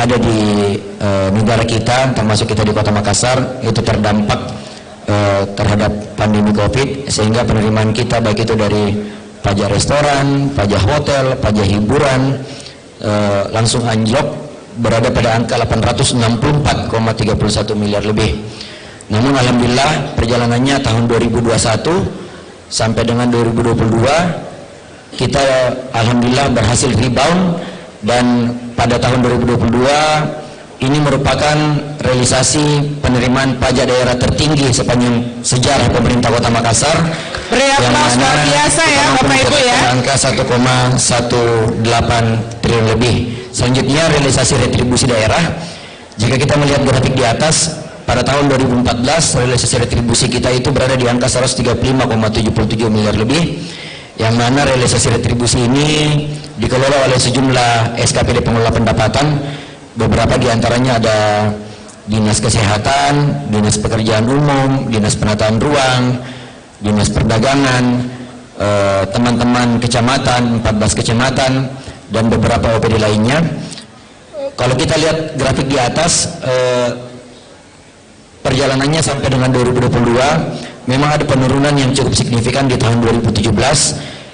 ada di negara kita, termasuk kita di Kota Makassar, itu terdampak terhadap pandemi COVID, sehingga penerimaan kita baik itu dari pajak restoran, pajak hotel, pajak hiburan langsung anjlok, berada pada angka 864,31 miliar lebih. Namun alhamdulillah perjalanannya tahun 2021 sampai dengan 2022 kita alhamdulillah berhasil rebound, dan pada tahun 2022 ini merupakan realisasi penerimaan pajak daerah tertinggi sepanjang sejarah pemerintah Kota Makassar. Beri aplaus luar biasa ya Bapak Ibu ya. Angka 1,18 triliun lebih. Selanjutnya realisasi retribusi daerah. Jika kita melihat grafik di atas, pada tahun 2014 realisasi retribusi kita itu berada di angka 135,77 miliar lebih, yang mana realisasi retribusi ini dikelola oleh sejumlah SKPD pengelola pendapatan. Beberapa diantaranya ada Dinas Kesehatan, Dinas Pekerjaan Umum, Dinas Penataan Ruang, Dinas Perdagangan, teman-teman kecamatan, 14 kecamatan, dan beberapa OPD lainnya. Kalau kita lihat grafik di atas, perjalanannya sampai dengan 2022 memang ada penurunan yang cukup signifikan di tahun 2017.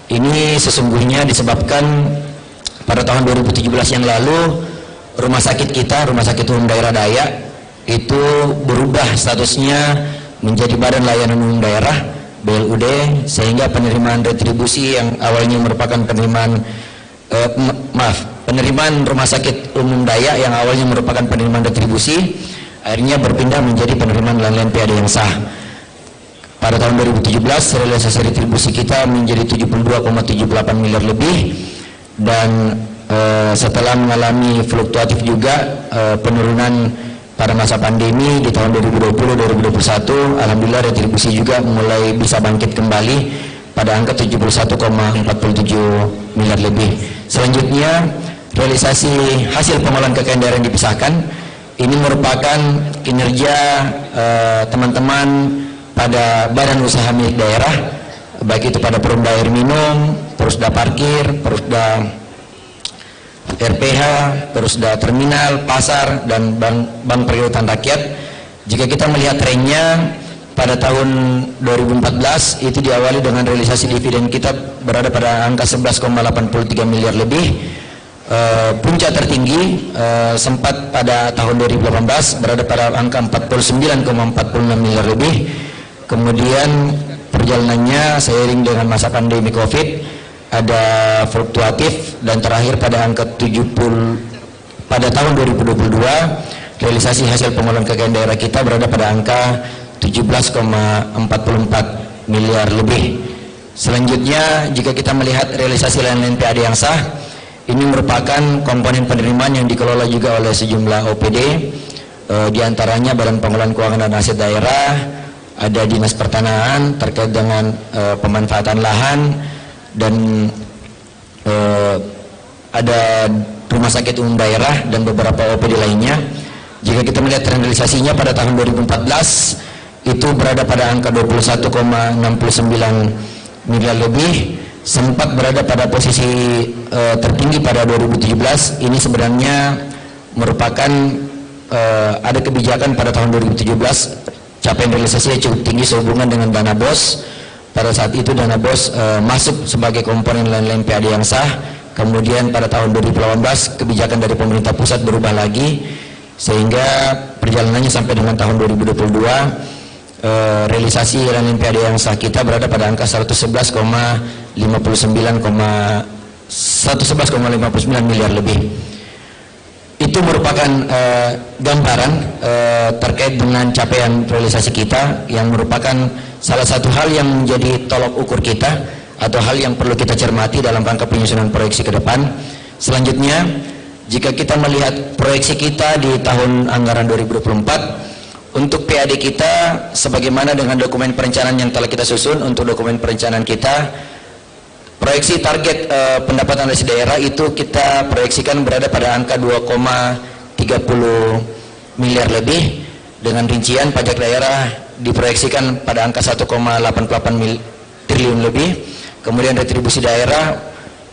Ini sesungguhnya disebabkan pada tahun 2017 yang lalu rumah sakit kita, Rumah Sakit Umum Daerah Dayak, itu berubah statusnya menjadi Badan Layanan Umum Daerah BLUD, sehingga penerimaan retribusi yang awalnya merupakan penerimaan penerimaan Rumah Sakit Umum Dayak yang awalnya merupakan penerimaan retribusi, akhirnya berpindah menjadi penerimaan lain-lain PAD yang sah. Pada tahun 2017 realisasi retribusi kita menjadi 72,78 miliar lebih, dan setelah mengalami fluktuatif juga penurunan pada masa pandemi di tahun 2020-2021, alhamdulillah retribusi juga mulai bisa bangkit kembali pada angka 71,47 miliar lebih. Selanjutnya realisasi hasil pengolahan kekayaan daerah yang dipisahkan, ini merupakan kinerja teman-teman pada badan usaha milik daerah, baik itu pada Perumda Air Minum, Perusda Parkir, Perusda RPH, Perusda Terminal, Pasar, dan Bank Perkreditan Rakyat. Jika kita melihat trennya pada tahun 2014 itu diawali dengan realisasi dividen kita berada pada angka 11,83 miliar lebih. Puncak tertinggi sempat pada tahun 2018 berada pada angka 49,46 miliar lebih. Kemudian perjalanannya seiring dengan masa pandemi COVID ada fluktuatif, dan terakhir pada angka 70 pada tahun 2022 realisasi hasil pengolahan kekayaan daerah kita berada pada angka 17,44 miliar lebih. Selanjutnya jika kita melihat realisasi lain-lain PAD yang sah, ini merupakan komponen penerimaan yang dikelola juga oleh sejumlah OPD, diantaranya Badan Pengelolaan Keuangan dan Aset Daerah, ada Dinas Pertanahan terkait dengan pemanfaatan lahan, dan ada Rumah Sakit Umum Daerah dan beberapa OPD lainnya. Jika kita melihat tren realisasinya pada tahun 2014 itu berada pada angka 21,69 miliar lebih, sempat berada pada posisi tertinggi pada 2017. Ini sebenarnya merupakan ada kebijakan pada tahun 2017 capaian realisasinya cukup tinggi sehubungan dengan dana BOS. Pada saat itu dana BOS masuk sebagai komponen lain-lain PAD yang sah. Kemudian pada tahun 2018 kebijakan dari pemerintah pusat berubah lagi, sehingga perjalanannya sampai dengan tahun 2022 realisasi lain-lain PAD yang sah kita berada pada angka 111,59 miliar lebih. Itu merupakan gambaran terkait dengan capaian realisasi kita, yang merupakan salah satu hal yang menjadi tolok ukur kita atau hal yang perlu kita cermati dalam rangka penyusunan proyeksi ke depan. Selanjutnya, jika kita melihat proyeksi kita di tahun anggaran 2024 untuk PAD kita, sebagaimana dengan dokumen perencanaan yang telah kita susun, untuk dokumen perencanaan kita, proyeksi target pendapatan dari daerah itu kita proyeksikan berada pada angka 2,30 miliar lebih, dengan rincian pajak daerah diproyeksikan pada angka 1,88 triliun lebih, kemudian retribusi daerah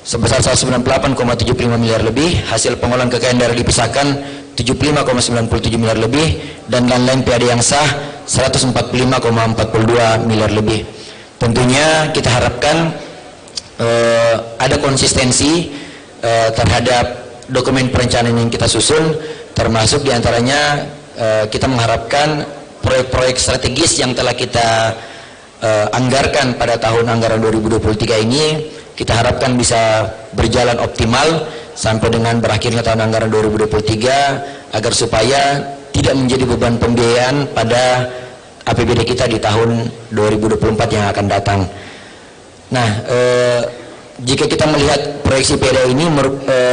sebesar 198,75 miliar lebih, hasil pengolahan kekayaan daerah dipisahkan 75,97 miliar lebih, dan lain-lain PAD yang sah 145,42 miliar lebih. Tentunya kita harapkan ada konsistensi terhadap dokumen perencanaan yang kita susun, termasuk diantaranya kita mengharapkan proyek-proyek strategis yang telah kita anggarkan pada tahun anggaran 2023 ini, kita harapkan bisa berjalan optimal sampai dengan berakhirnya tahun anggaran 2023, agar supaya tidak menjadi beban pembiayaan pada APBD kita di tahun 2024 yang akan datang. Nah, jika kita melihat proyeksi PAD ini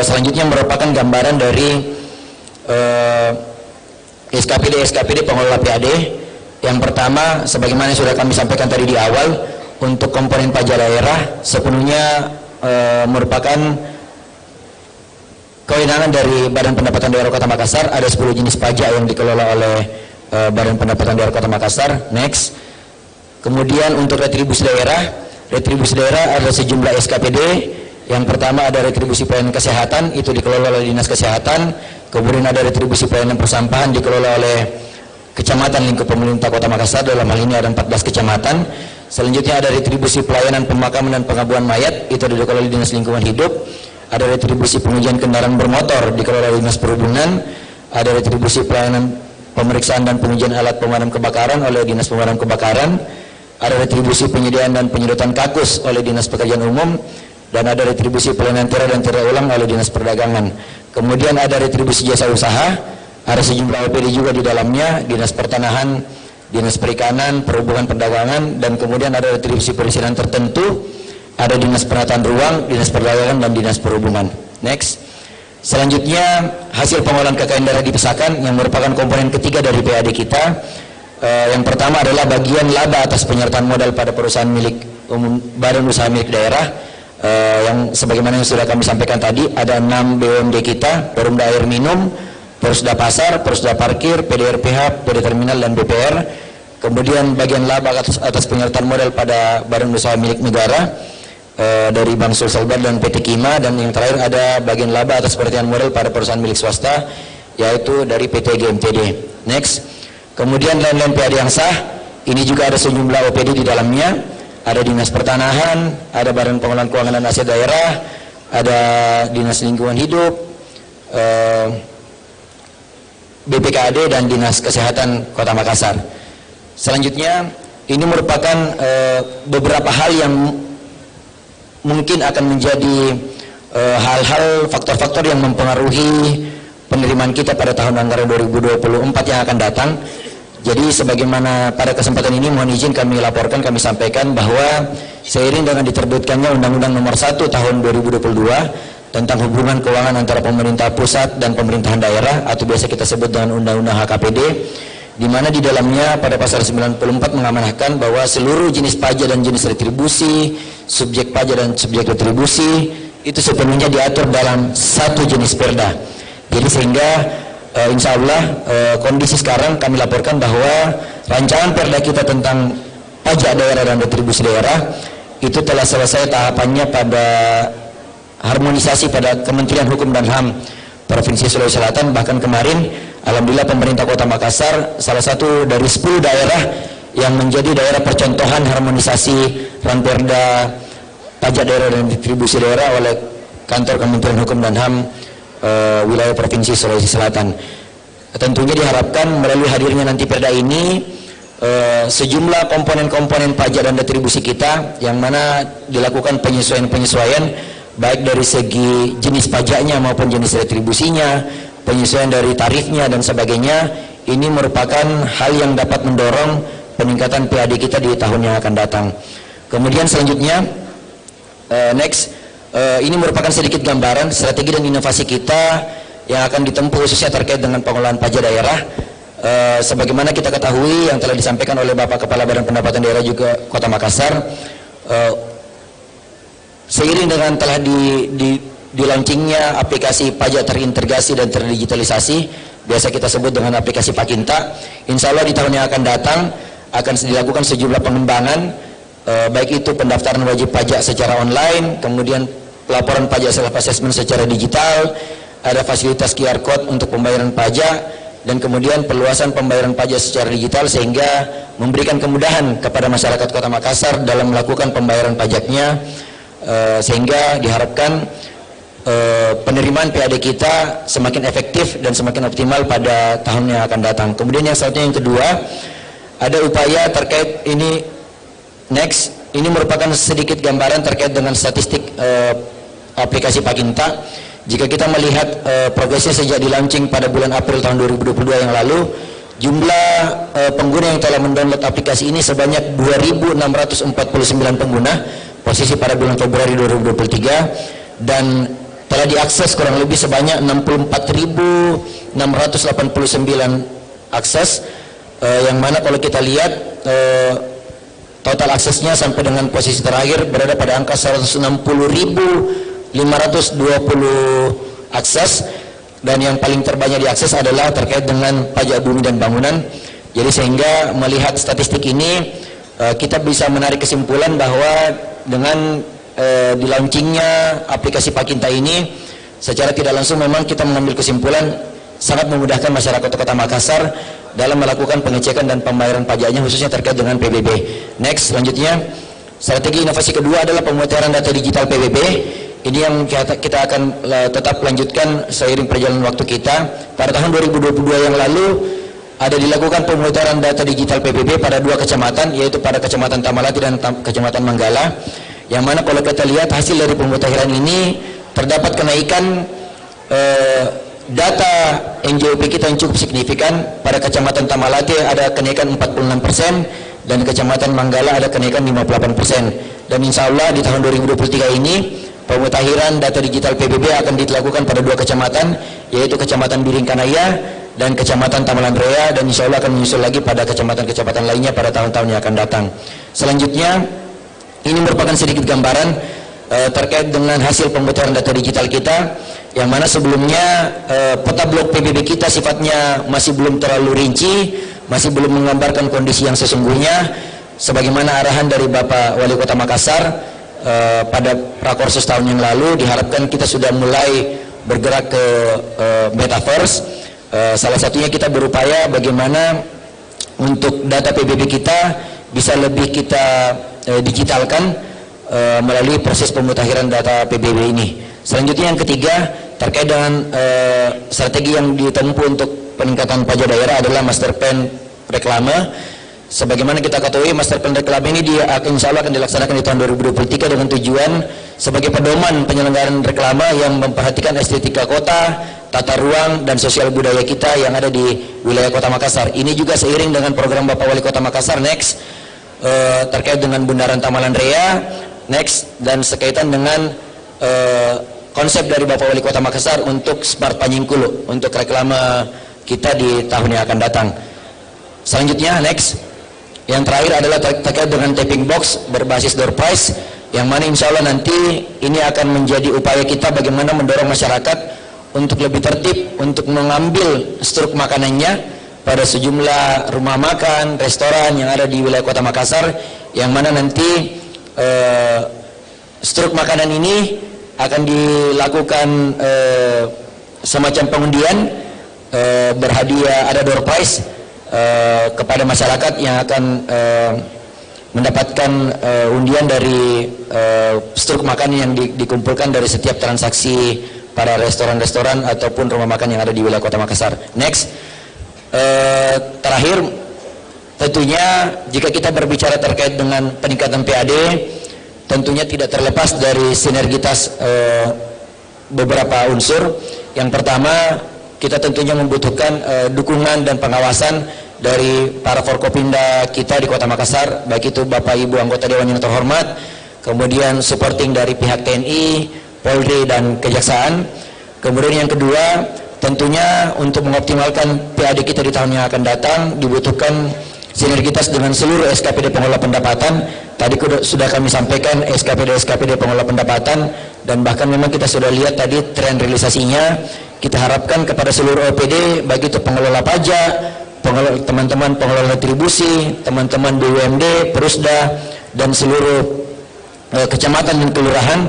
selanjutnya merupakan gambaran dari SKPD pengelola PAD. Yang pertama, sebagaimana yang sudah kami sampaikan tadi di awal, untuk komponen pajak daerah sepenuhnya merupakan kewenangan dari Badan Pendapatan Daerah Kota Makassar. Ada 10 jenis pajak yang dikelola oleh Badan Pendapatan Daerah Kota Makassar. Next. Kemudian untuk retribusi daerah ada sejumlah SKPD. Yang pertama ada retribusi pelayanan kesehatan, itu dikelola oleh Dinas Kesehatan. Kemudian ada retribusi pelayanan persampahan dikelola oleh kecamatan lingkup pemerintah Kota Makassar, dalam hal ini ada 14 kecamatan. Selanjutnya ada retribusi pelayanan pemakaman dan pengabuan mayat, itu dikelola oleh Dinas Lingkungan Hidup. Ada retribusi pengujian kendaraan bermotor dikelola oleh Dinas Perhubungan. Ada retribusi pelayanan pemeriksaan dan pengujian alat pemadam kebakaran oleh Dinas Pemadam Kebakaran. Ada retribusi penyediaan dan penyedotan kakus oleh Dinas Pekerjaan Umum, dan ada retribusi pelayanan tiara dan tiara ulang oleh Dinas Perdagangan. Kemudian ada retribusi jasa usaha, ada sejumlah OPD juga di dalamnya, Dinas Pertanahan, Dinas Perikanan, Perhubungan Perdagangan, dan kemudian ada retribusi perizinan tertentu, ada Dinas Penataan Ruang, Dinas Perdagangan, dan Dinas Perhubungan. Next. Selanjutnya hasil pengolahan kekayaan daerah dipisahkan yang merupakan komponen ketiga dari PAD kita. Yang pertama adalah bagian laba atas penyertaan modal pada perusahaan milik umum, badan usaha milik daerah, yang sebagaimana yang sudah kami sampaikan tadi, ada 6 BUMD kita, Perumda Air Minum, Persda Pasar, Persda Parkir, PDRPH, PD Terminal, dan BPR. Kemudian bagian laba atas penyertaan modal pada badan usaha milik negara dari Bank Sulselbar dan PT Kima, dan yang terakhir ada bagian laba atas penyertaan modal pada perusahaan milik swasta, yaitu dari PT GMTD. Next. Kemudian lain-lain PAD yang sah, ini juga ada sejumlah OPD di dalamnya, ada Dinas Pertanahan, ada Badan Pengelolaan Keuangan dan Aset Daerah, ada Dinas Lingkungan Hidup, BPKAD, dan Dinas Kesehatan Kota Makassar. Selanjutnya, ini merupakan beberapa hal yang mungkin akan menjadi hal-hal faktor-faktor yang mempengaruhi penerimaan kita pada tahun anggaran 2024 yang akan datang. Jadi sebagaimana pada kesempatan ini mohon izin kami laporkan, kami sampaikan bahwa seiring dengan diterbitkannya Undang-Undang Nomor 1 Tahun 2022 tentang hubungan keuangan antara pemerintah pusat dan pemerintahan daerah, atau biasa kita sebut dengan Undang-Undang HKPD, di mana di dalamnya pada pasal 94 mengamanahkan bahwa seluruh jenis pajak dan jenis retribusi, subjek pajak dan subjek retribusi itu sepenuhnya diatur dalam satu jenis perda. Jadi sehingga insya Allah kondisi sekarang kami laporkan bahwa rancangan perda kita tentang pajak daerah dan retribusi daerah itu telah selesai tahapannya pada harmonisasi pada Kementerian Hukum dan HAM Provinsi Sulawesi Selatan. Bahkan kemarin alhamdulillah pemerintah Kota Makassar salah satu dari 10 daerah yang menjadi daerah percontohan harmonisasi ranperda pajak daerah dan retribusi daerah oleh kantor Kementerian Hukum dan HAM wilayah Provinsi Sulawesi Selatan. Tentunya diharapkan melalui hadirnya nanti perda ini sejumlah komponen-komponen pajak dan retribusi kita yang mana dilakukan penyesuaian-penyesuaian baik dari segi jenis pajaknya maupun jenis retribusinya, penyesuaian dari tarifnya dan sebagainya. Ini merupakan hal yang dapat mendorong peningkatan PAD kita di tahun yang akan datang. Kemudian selanjutnya next. Ini merupakan sedikit gambaran strategi dan inovasi kita yang akan ditempuh khususnya terkait dengan pengelolaan pajak daerah. Sebagaimana kita ketahui yang telah disampaikan oleh Bapak Kepala Badan Pendapatan Daerah juga Kota Makassar, seiring dengan telah di launchingnya aplikasi pajak terintegrasi dan terdigitalisasi, biasa kita sebut dengan aplikasi Pakinta, insya Allah di tahun yang akan datang akan dilakukan sejumlah pengembangan, baik itu pendaftaran wajib pajak secara online, kemudian pelaporan pajak self assessment secara digital, ada fasilitas QR Code untuk pembayaran pajak, dan kemudian perluasan pembayaran pajak secara digital sehingga memberikan kemudahan kepada masyarakat Kota Makassar dalam melakukan pembayaran pajaknya, sehingga diharapkan penerimaan PAD kita semakin efektif dan semakin optimal pada tahun yang akan datang. Kemudian yang selanjutnya, yang kedua, ada upaya terkait ini. Next, ini merupakan sedikit gambaran terkait dengan statistik aplikasi Pakinta. Jika kita melihat progresnya sejak di launching pada bulan April tahun 2022 yang lalu, jumlah pengguna yang telah mendownload aplikasi ini sebanyak 2.649 pengguna posisi pada bulan Februari 2023, dan telah diakses kurang lebih sebanyak 64.689 akses, yang mana kalau kita lihat total aksesnya sampai dengan posisi terakhir berada pada angka 160.520 akses, dan yang paling terbanyak diakses adalah terkait dengan pajak bumi dan bangunan. Jadi sehingga melihat statistik ini, kita bisa menarik kesimpulan bahwa dengan di launchingnya aplikasi Pakinta ini, secara tidak langsung memang kita mengambil kesimpulan sangat memudahkan masyarakat Kota Makassar dalam melakukan pengecekan dan pembayaran pajaknya, khususnya terkait dengan PBB. Next, selanjutnya, strategi inovasi kedua adalah pemutaran data digital PBB. Ini yang kita akan tetap lanjutkan seiring perjalanan waktu kita. Pada tahun 2022 yang lalu ada dilakukan pemutaran data digital PBB pada 2 kecamatan, yaitu pada Kecamatan Tamalati dan Kecamatan Manggala, yang mana kalau kita lihat hasil dari pemutahiran ini terdapat kenaikan data NJOP kita yang cukup signifikan. Pada Kecamatan Tamalati ada kenaikan 46%, dan Kecamatan Manggala ada kenaikan 58%. Dan insya Allah di tahun 2023 ini pemutahiran data digital PBB akan dilakukan pada 2 kecamatan, yaitu Kecamatan Biringkanaya dan Kecamatan Tamalan Raya, dan insya Allah akan menyusul lagi pada kecamatan-kecamatan lainnya pada tahun-tahun yang akan datang. Selanjutnya, ini merupakan sedikit gambaran terkait dengan hasil pemutahiran data digital kita, yang mana sebelumnya peta blok PBB kita sifatnya masih belum terlalu rinci, masih belum menggambarkan kondisi yang sesungguhnya, sebagaimana arahan dari Bapak Wali Kota Makassar pada Prakorsus tahun yang lalu. Diharapkan kita sudah mulai bergerak ke metaverse. Salah satunya kita berupaya bagaimana untuk data PBB kita bisa lebih kita digitalkan melalui proses pemutahiran data PBB ini. Selanjutnya yang ketiga, terkait dengan strategi yang ditempuh untuk peningkatan pajak daerah adalah master plan reklame. Sebagaimana kita ketahui, master plan reklame ini insya Allah akan dilaksanakan di tahun 2023 dengan tujuan sebagai pedoman penyelenggaraan reklame yang memperhatikan estetika kota, tata ruang, dan sosial budaya kita yang ada di wilayah Kota Makassar. Ini juga seiring dengan program Bapak Wali Kota Makassar Next, terkait dengan Bundaran Tamalan Raya Next, dan sekaitan dengan konsep dari Bapak Wali Kota Makassar untuk Smart Panyingkulu untuk reklame kita di tahun yang akan datang. Selanjutnya next, yang terakhir adalah terkait dengan tapping box berbasis door prize, yang mana insya Allah nanti ini akan menjadi upaya kita bagaimana mendorong masyarakat untuk lebih tertib untuk mengambil struk makanannya pada sejumlah rumah makan, restoran yang ada di wilayah Kota Makassar, yang mana nanti struk makanan ini akan dilakukan semacam pengundian, berhadiah, ada door prize kepada masyarakat yang akan mendapatkan undian dari struk makanan yang dikumpulkan dari setiap transaksi para restoran-restoran ataupun rumah makan yang ada di wilayah Kota Makassar. Next, terakhir, tentunya jika kita berbicara terkait dengan peningkatan PAD, tentunya tidak terlepas dari sinergitas beberapa unsur. Yang pertama, kita tentunya membutuhkan dukungan dan pengawasan dari para Forkopimda kita di Kota Makassar, baik itu Bapak Ibu anggota Dewan yang terhormat, kemudian supporting dari pihak TNI, Polri, dan Kejaksaan. Kemudian yang kedua, tentunya untuk mengoptimalkan PAD kita di tahun yang akan datang dibutuhkan sinergitas dengan seluruh SKPD pengelola pendapatan. Tadi sudah kami sampaikan SKPD pengelola pendapatan, dan bahkan memang kita sudah lihat tadi tren realisasinya. Kita harapkan kepada seluruh OPD, baik itu pengelola pajak, teman-teman pengelola retribusi, teman-teman BUMD, Perusda, dan seluruh kecamatan dan kelurahan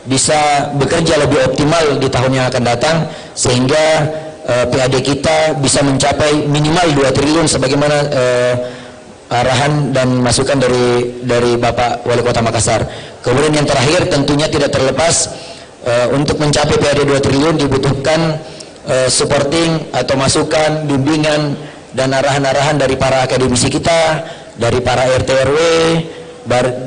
bisa bekerja lebih optimal di tahun yang akan datang, sehingga PAD kita bisa mencapai minimal 2 triliun sebagaimana arahan dan masukan dari Bapak Wali Kota Makassar. Kemudian yang terakhir, tentunya tidak terlepas untuk mencapai PAD 2 triliun dibutuhkan supporting atau masukan, bimbingan dan arahan-arahan dari para akademisi kita, dari para RT RW,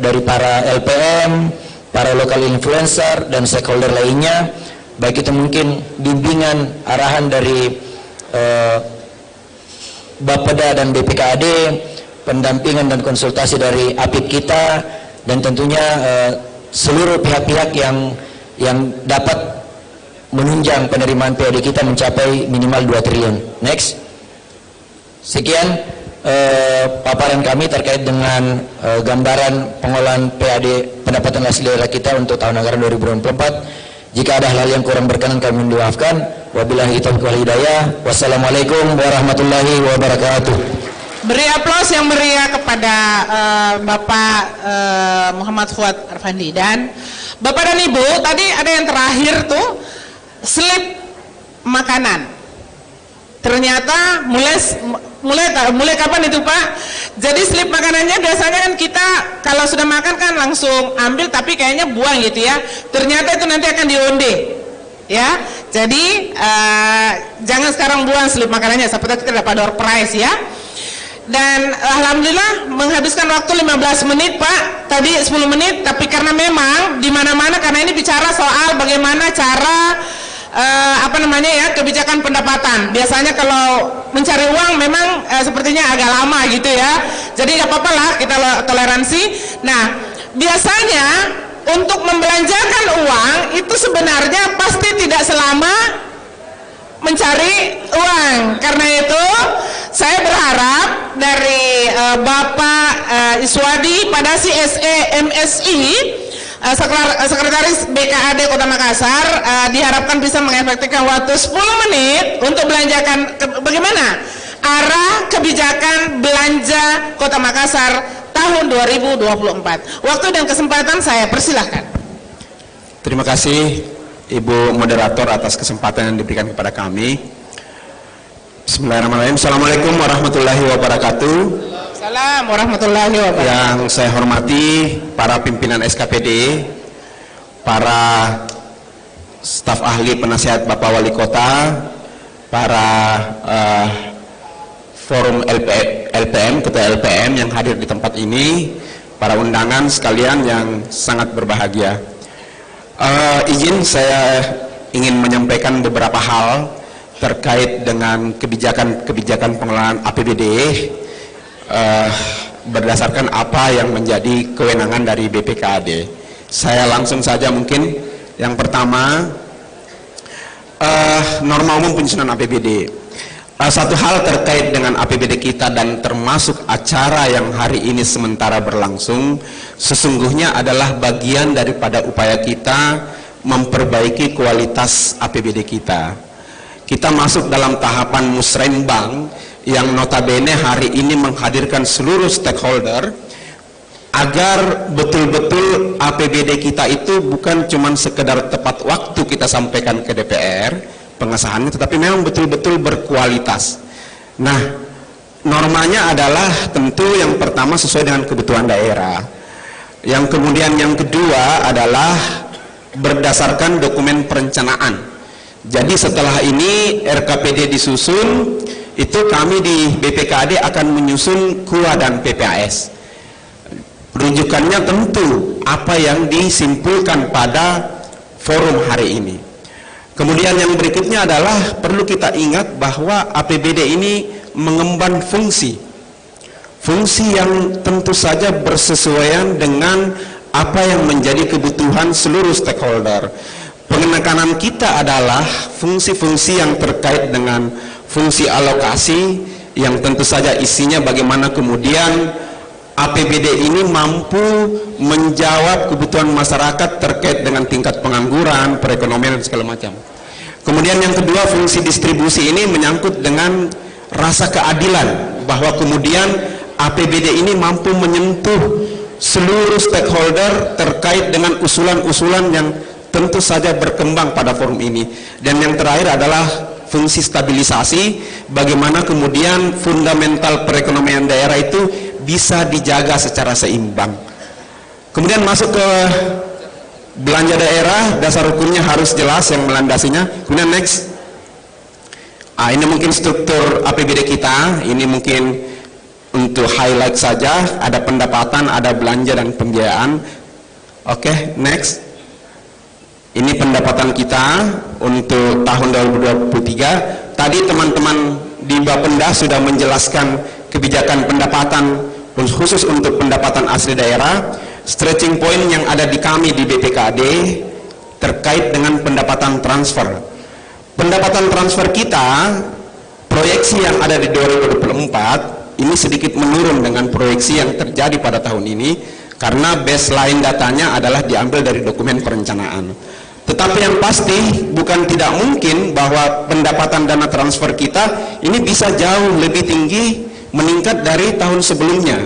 dari para LPM, para local influencer dan stakeholder lainnya, baik itu mungkin bimbingan, arahan dari Bapeda dan BPKAD, pendampingan dan konsultasi dari APIP kita, dan tentunya seluruh pihak-pihak yang dapat menunjang penerimaan PAD kita mencapai minimal 2 triliun. Next. Sekian paparan kami terkait dengan gambaran pengolahan PAD pendapatan asli daerah kita untuk tahun anggaran 2024. Jika ada hal yang kurang berkenan kami maafkan. Wabillahi taufiq wal hidayah. Wassalamualaikum warahmatullahi wabarakatuh. Beri aplaus yang meriah kepada Bapak Muhammad Fuad Arfandi. Dan Bapak dan Ibu, tadi ada yang terakhir tuh, slip makanan. Ternyata mulai kapan itu Pak? Jadi slip makanannya biasanya kan kita kalau sudah makan kan langsung ambil, tapi kayaknya buang gitu ya. Ternyata itu nanti akan diundi, ya. Jadi jangan sekarang buang slip makanannya, seperti kita dapat door prize ya. Dan alhamdulillah menghabiskan waktu 15 menit Pak, tadi 10 menit, tapi karena memang di mana-mana, karena ini bicara soal bagaimana cara kebijakan pendapatan. Biasanya kalau mencari uang memang sepertinya agak lama gitu ya. Jadi nggak apa-apa lah, kita toleransi. Nah, biasanya untuk membelanjakan uang itu sebenarnya pasti tidak selama mencari uang. Karena itu saya berharap dari Bapak Iswadi pada CSE MSI, Sekretaris BKAD Kota Makassar, diharapkan bisa mengefektifkan waktu 10 menit untuk belanjakan bagaimana arah kebijakan belanja Kota Makassar tahun 2024. Waktu dan kesempatan saya persilahkan. Terima kasih Ibu Moderator atas kesempatan yang diberikan kepada kami. Bismillahirrahmanirrahim. Assalamualaikum warahmatullahi wabarakatuh. Assalamualaikum warahmatullahi wabarakatuh. Yang saya hormati para pimpinan SKPD, para staf ahli penasihat Bapak Wali Kota, para forum LPM, ketua LPM yang hadir di tempat ini, para undangan sekalian yang sangat berbahagia. Izin saya ingin menyampaikan beberapa hal terkait dengan kebijakan pengelolaan APBD berdasarkan apa yang menjadi kewenangan dari BPKAD. Saya langsung saja mungkin. Yang pertama, norma umum penyusunan APBD. Satu hal terkait dengan APBD kita dan termasuk acara yang hari ini sementara berlangsung, sesungguhnya adalah bagian daripada upaya kita memperbaiki kualitas APBD kita. Kita masuk dalam tahapan musrenbang yang notabene hari ini menghadirkan seluruh stakeholder agar betul-betul APBD kita itu bukan cuma sekedar tepat waktu kita sampaikan ke DPR pengesahannya, tetapi memang betul-betul berkualitas. Nah, normanya adalah tentu yang pertama sesuai dengan kebutuhan daerah. Yang kemudian yang kedua adalah berdasarkan dokumen perencanaan. Jadi setelah ini RKPD disusun, itu kami di BPKAD akan menyusun KUA dan PPAS. Rujukannya tentu apa yang disimpulkan pada forum hari ini. Kemudian yang berikutnya adalah perlu kita ingat bahwa APBD ini mengemban fungsi yang tentu saja bersesuaian dengan apa yang menjadi kebutuhan seluruh stakeholder. Penekanan kita adalah fungsi-fungsi yang terkait dengan fungsi alokasi yang tentu saja isinya bagaimana kemudian APBD ini mampu menjawab kebutuhan masyarakat terkait dengan tingkat pengangguran, perekonomian dan segala macam. Kemudian yang kedua, fungsi distribusi ini menyangkut dengan rasa keadilan, bahwa kemudian APBD ini mampu menyentuh seluruh stakeholder terkait dengan usulan-usulan yang tentu saja berkembang pada forum ini. Dan yang terakhir adalah fungsi stabilisasi, bagaimana kemudian fundamental perekonomian daerah itu bisa dijaga secara seimbang. Kemudian masuk ke belanja daerah, dasar hukumnya harus jelas yang melandasinya. Kemudian next, ini mungkin struktur APBD kita, ini mungkin untuk highlight saja, ada pendapatan, ada belanja dan pembiayaan. Oke, next. Ini pendapatan kita untuk tahun 2023. Tadi teman-teman di Bapenda sudah menjelaskan kebijakan pendapatan khusus untuk pendapatan asli daerah. Stretching point yang ada di kami di BPKAD terkait dengan pendapatan transfer. Pendapatan transfer kita, proyeksi yang ada di 2024 ini sedikit menurun dengan proyeksi yang terjadi pada tahun ini, karena baseline datanya adalah diambil dari dokumen perencanaan. Tetapi yang pasti bukan tidak mungkin bahwa pendapatan dana transfer kita ini bisa jauh lebih tinggi, meningkat dari tahun sebelumnya.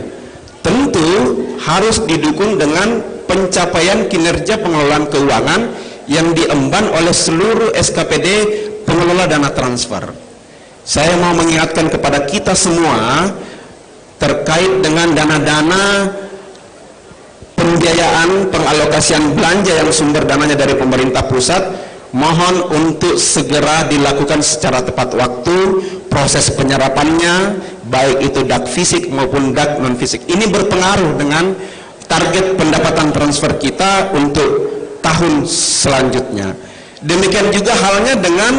Tentu harus didukung dengan pencapaian kinerja pengelolaan keuangan yang diemban oleh seluruh SKPD pengelola dana transfer. Saya mau mengingatkan kepada kita semua terkait dengan dana-dana pembiayaan pengalokasian belanja yang sumber dananya dari pemerintah pusat, mohon untuk segera dilakukan secara tepat waktu proses penyerapannya, baik itu DAK fisik maupun DAK non fisik. Ini berpengaruh dengan target pendapatan transfer kita untuk tahun selanjutnya. Demikian juga halnya dengan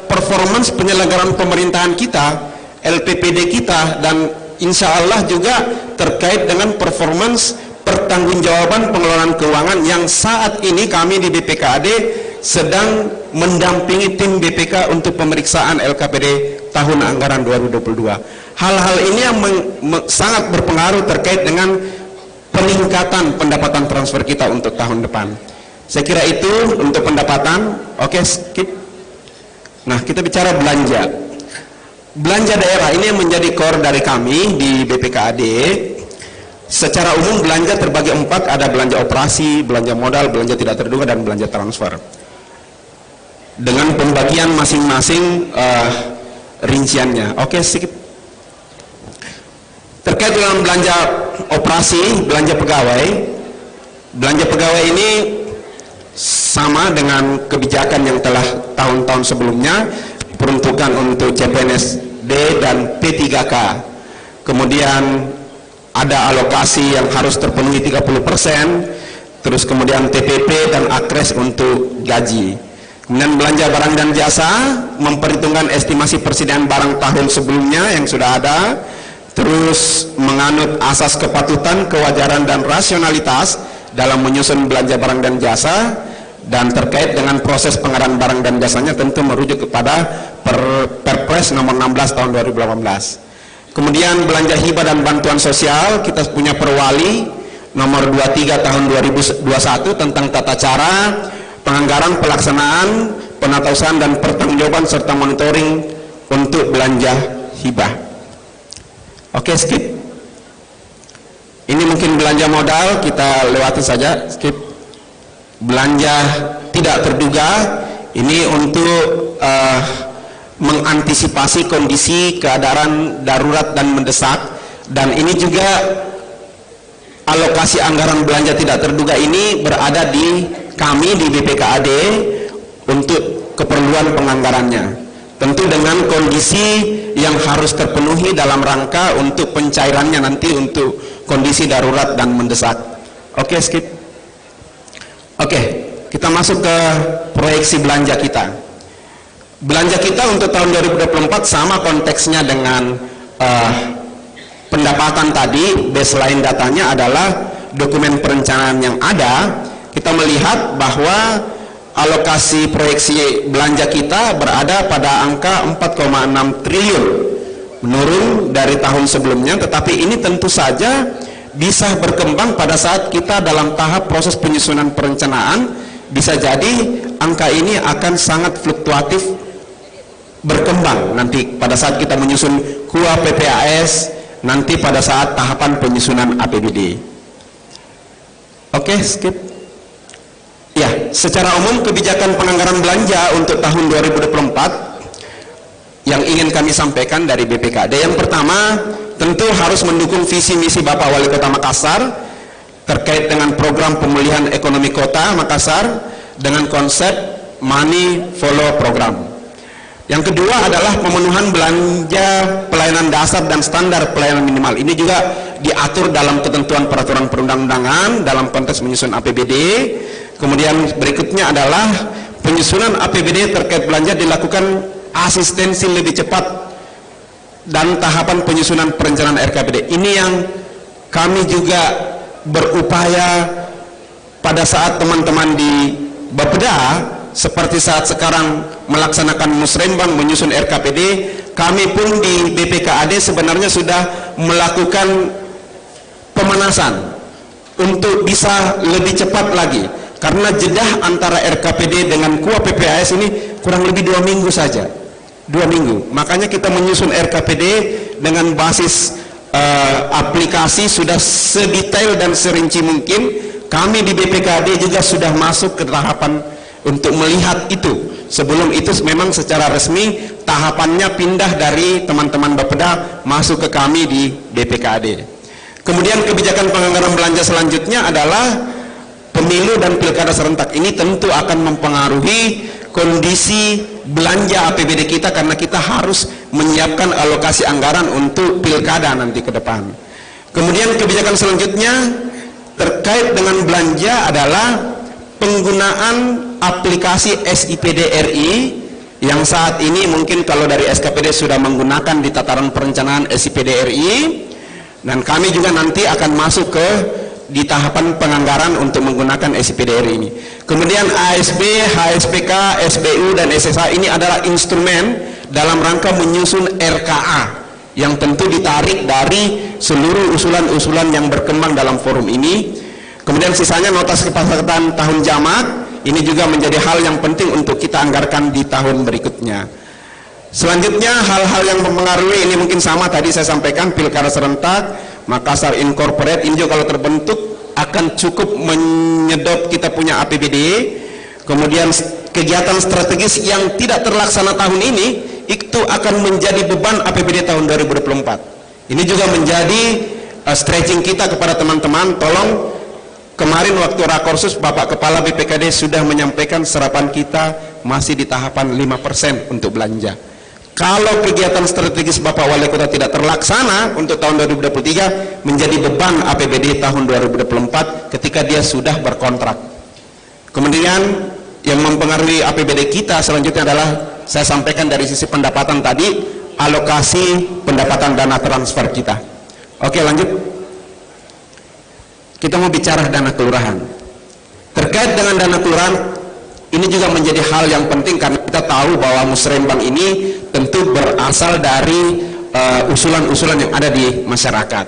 performance penyelenggaraan pemerintahan kita, LPPD kita, dan insya Allah juga terkait dengan performance pertanggungjawaban pengelolaan keuangan yang saat ini kami di BPKAD sedang mendampingi tim BPK untuk pemeriksaan LKPD tahun anggaran 2022. Hal-hal ini yang sangat berpengaruh terkait dengan peningkatan pendapatan transfer kita untuk tahun depan. Saya kira itu untuk pendapatan. Oke, skip. Nah, kita bicara belanja. Belanja daerah ini yang menjadi core dari kami di BPKAD. Secara umum belanja terbagi 4, ada belanja operasi, belanja modal, belanja tidak terduga, dan belanja transfer. Dengan pembagian masing-masing rinciannya. Oke, skip. Terkait dengan belanja operasi, belanja pegawai. Belanja pegawai ini sama dengan kebijakan yang telah tahun-tahun sebelumnya, peruntukan untuk CPNSD dan P3K. Kemudian ada alokasi yang harus terpenuhi 30%, terus kemudian TPP dan akres untuk gaji. Kemudian belanja barang dan jasa, memperhitungkan estimasi persediaan barang tahun sebelumnya yang sudah ada, terus menganut asas kepatutan, kewajaran dan rasionalitas dalam menyusun belanja barang dan jasa, dan terkait dengan proses pengadaan barang dan jasanya tentu merujuk kepada Perpres nomor 16 tahun 2018. Kemudian belanja hibah dan bantuan sosial, kita punya Perwali nomor 23 tahun 2021 tentang tata cara penganggaran, pelaksanaan, penatausahaan dan pertanggungjawaban serta monitoring untuk belanja hibah. Oke, skip. Ini mungkin belanja modal, kita lewati saja, skip. Belanja tidak terduga, ini untuk mengantisipasi kondisi keadaan darurat dan mendesak, dan ini juga alokasi anggaran belanja tidak terduga ini berada di kami di BPKAD untuk keperluan penganggarannya, tentu dengan kondisi yang harus terpenuhi dalam rangka untuk pencairannya nanti untuk kondisi darurat dan mendesak. Oke, skip. Oke, kita masuk ke proyeksi belanja kita. Belanja kita untuk tahun 2024 sama konteksnya dengan pendapatan tadi. Baseline datanya adalah dokumen perencanaan yang ada. Kita melihat bahwa alokasi proyeksi belanja kita berada pada angka 4,6 triliun, menurun dari tahun sebelumnya, tetapi ini tentu saja bisa berkembang pada saat kita dalam tahap proses penyusunan perencanaan. Bisa jadi angka ini akan sangat fluktuatif berkembang nanti pada saat kita menyusun KUA PPAS, nanti pada saat tahapan penyusunan APBD. Oke, skip. secara umum kebijakan penganggaran belanja untuk tahun 2024 yang ingin kami sampaikan dari BPKD, yang pertama tentu harus mendukung visi misi Bapak Wali Kota Makassar terkait dengan program pemulihan ekonomi kota Makassar dengan konsep money follow program. Yang kedua adalah pemenuhan belanja pelayanan dasar dan standar pelayanan minimal. Ini juga diatur dalam ketentuan peraturan perundang-undangan dalam konteks menyusun APBD. Kemudian berikutnya adalah penyusunan APBD terkait belanja dilakukan asistensi lebih cepat dan tahapan penyusunan perencanaan RKPD. Ini yang kami juga berupaya pada saat teman-teman di Bapeda seperti saat sekarang melaksanakan musrembang menyusun RKPD, kami pun di BPKAD sebenarnya sudah melakukan pemanasan untuk bisa lebih cepat lagi, karena jeda antara RKPD dengan KUA PPAS ini kurang lebih 2 minggu saja, 2 minggu. Makanya kita menyusun RKPD dengan basis aplikasi sudah sedetail dan serinci mungkin. Kami di BPKAD juga sudah masuk ke tahapan untuk melihat itu. Sebelum itu memang secara resmi tahapannya pindah dari teman-teman Bapeda masuk ke kami di BPKAD. Kemudian kebijakan penganggaran belanja selanjutnya adalah pemilu dan pilkada serentak. Ini tentu akan mempengaruhi kondisi belanja APBD kita karena kita harus menyiapkan alokasi anggaran untuk pilkada nanti ke depan. Kemudian kebijakan selanjutnya terkait dengan belanja adalah penggunaan aplikasi SIPD RI yang saat ini mungkin kalau dari SKPD sudah menggunakan di tataran perencanaan SIPD RI, dan kami juga nanti akan masuk ke di tahapan penganggaran untuk menggunakan SIPD RI ini. Kemudian ASB, HSPK, SBU dan SSA ini adalah instrumen dalam rangka menyusun RKA yang tentu ditarik dari seluruh usulan-usulan yang berkembang dalam forum ini. Kemudian sisanya nota kesepakatan tahun jamak, ini juga menjadi hal yang penting untuk kita anggarkan di tahun berikutnya. Selanjutnya hal-hal yang mempengaruhi ini mungkin sama tadi saya sampaikan, pilkada serentak, Makassar Incorporate ini juga kalau terbentuk akan cukup menyedot kita punya APBD. Kemudian kegiatan strategis yang tidak terlaksana tahun ini itu akan menjadi beban APBD tahun 2024. Ini juga menjadi stretching kita kepada teman-teman. Tolong, kemarin waktu rakorsus Bapak Kepala BPKD sudah menyampaikan serapan kita masih di tahapan 5% untuk belanja. Kalau kegiatan strategis Bapak Wali Kota tidak terlaksana untuk tahun 2023, menjadi beban APBD tahun 2024 ketika dia sudah berkontrak. Kemudian yang mempengaruhi APBD kita selanjutnya adalah saya sampaikan dari sisi pendapatan tadi, alokasi pendapatan dana transfer kita. Oke, lanjut. Kita mau bicara dana kelurahan. Terkait dengan dana kelurahan, ini juga menjadi hal yang penting karena kita tahu bahwa musrembang ini tentu berasal dari usulan-usulan yang ada di masyarakat.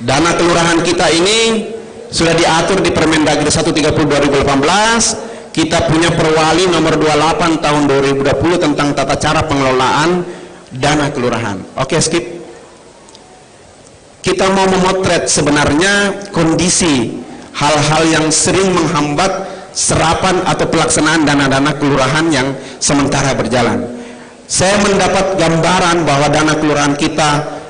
Dana kelurahan kita ini sudah diatur di Permendagri 130/2018. Kita punya Perwali nomor 28 tahun 2020 tentang tata cara pengelolaan dana kelurahan. Oke, skip. Kita mau memotret sebenarnya kondisi hal-hal yang sering menghambat serapan atau pelaksanaan dana-dana kelurahan yang sementara berjalan. Saya mendapat gambaran bahwa dana kelurahan kita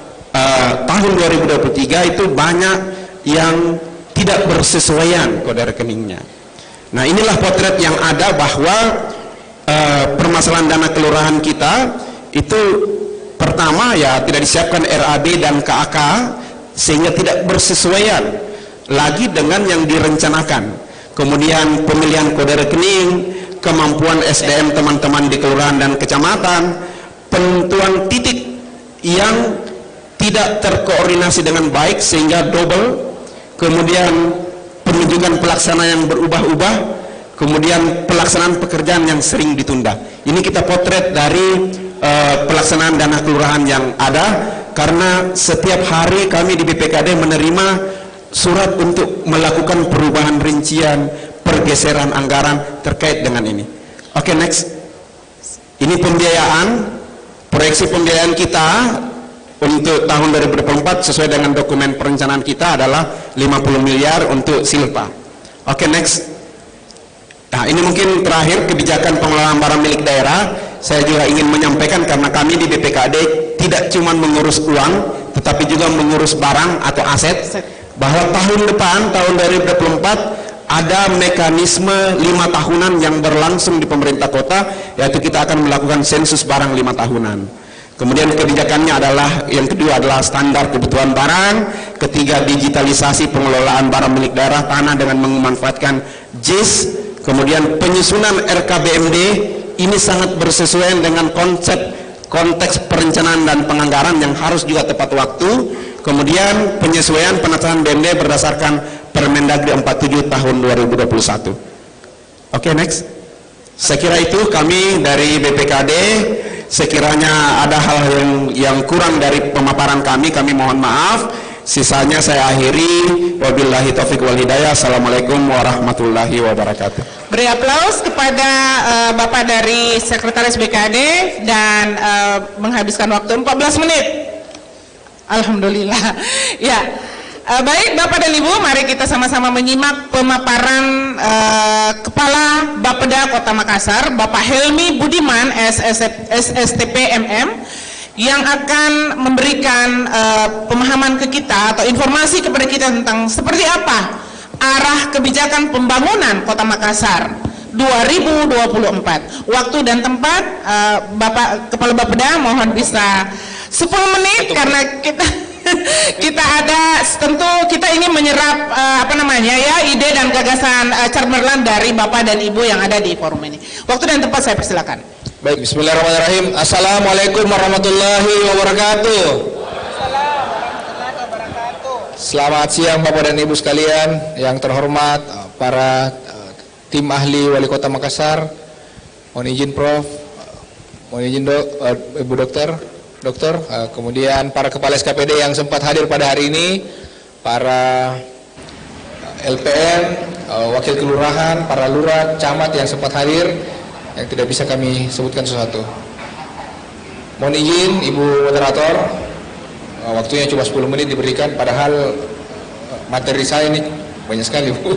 tahun 2023 itu banyak yang tidak bersesuaian kode rekeningnya. Nah, inilah potret yang ada bahwa permasalahan dana kelurahan kita itu pertama ya tidak disiapkan RAB dan KAK sehingga tidak bersesuaian lagi dengan yang direncanakan. Kemudian pemilihan kode rekening, kemampuan SDM teman-teman di kelurahan dan kecamatan, penentuan titik yang tidak terkoordinasi dengan baik sehingga double, kemudian penunjukan pelaksana yang berubah-ubah, kemudian pelaksanaan pekerjaan yang sering ditunda. Ini kita potret dari pelaksanaan dana kelurahan yang ada, karena setiap hari kami di BPKD menerima surat untuk melakukan perubahan rincian, pergeseran anggaran terkait dengan ini. Oke, next. Ini pembiayaan, proyeksi pembiayaan kita untuk tahun 2024 sesuai dengan dokumen perencanaan kita adalah 50 miliar untuk Silpa. Oke, next. Ini mungkin terakhir kebijakan pengelolaan barang milik daerah. Saya juga ingin menyampaikan karena kami di BPKD tidak cuma mengurus uang, tetapi juga mengurus barang atau aset. Bahwa tahun depan, tahun 2024, ada mekanisme 5 tahunan yang berlangsung di pemerintah kota, yaitu kita akan melakukan sensus barang 5 tahunan. Kemudian kebijakannya adalah, yang kedua adalah standar kebutuhan barang, ketiga digitalisasi pengelolaan barang milik daerah tanah dengan memanfaatkan JIS, kemudian penyusunan RKBMD, ini sangat bersesuaian dengan konteks perencanaan dan penganggaran yang harus juga tepat waktu. Kemudian penyesuaian penataan BMD berdasarkan Permendagri 47 tahun 2021. Oke, next. Saya kira itu kami dari BPKD. Sekiranya ada hal yang kurang dari pemaparan kami mohon maaf. Sisanya saya akhiri. Wabillahi taufiq wal hidayah. Assalamualaikum warahmatullahi wabarakatuh. Beri aplaus kepada Bapak dari Sekretaris BKD dan menghabiskan waktu 14 menit. Alhamdulillah. Ya, baik Bapak dan Ibu, mari kita sama-sama menyimak pemaparan Kepala Bapeda Kota Makassar, Bapak Helmi Budiman, SSTP MM, yang akan memberikan pemahaman ke kita atau informasi kepada kita tentang seperti apa arah kebijakan pembangunan Kota Makassar 2024. Waktu dan tempat, Bapak Kepala Bapeda mohon bisa 10 menit karena kita ada, tentu kita ingin menyerap ide dan gagasan cemerlang dari Bapak dan Ibu yang ada di forum ini. Waktu dan tempat saya persilakan. Baik, bismillahirrahmanirrahim. Assalamualaikum warahmatullahi wabarakatuh. Selamat siang Bapak dan Ibu sekalian, yang terhormat para tim ahli Wali Kota Makassar. Mohon izin Prof, mohon izin Ibu Dokter, kemudian para kepala SKPD yang sempat hadir pada hari ini, para LPM, wakil kelurahan, para lurah, camat yang sempat hadir, yang tidak bisa kami sebutkan sesuatu. Mohon izin Ibu Moderator, waktunya cuma 10 menit diberikan, padahal materi saya ini banyak sekali Bu.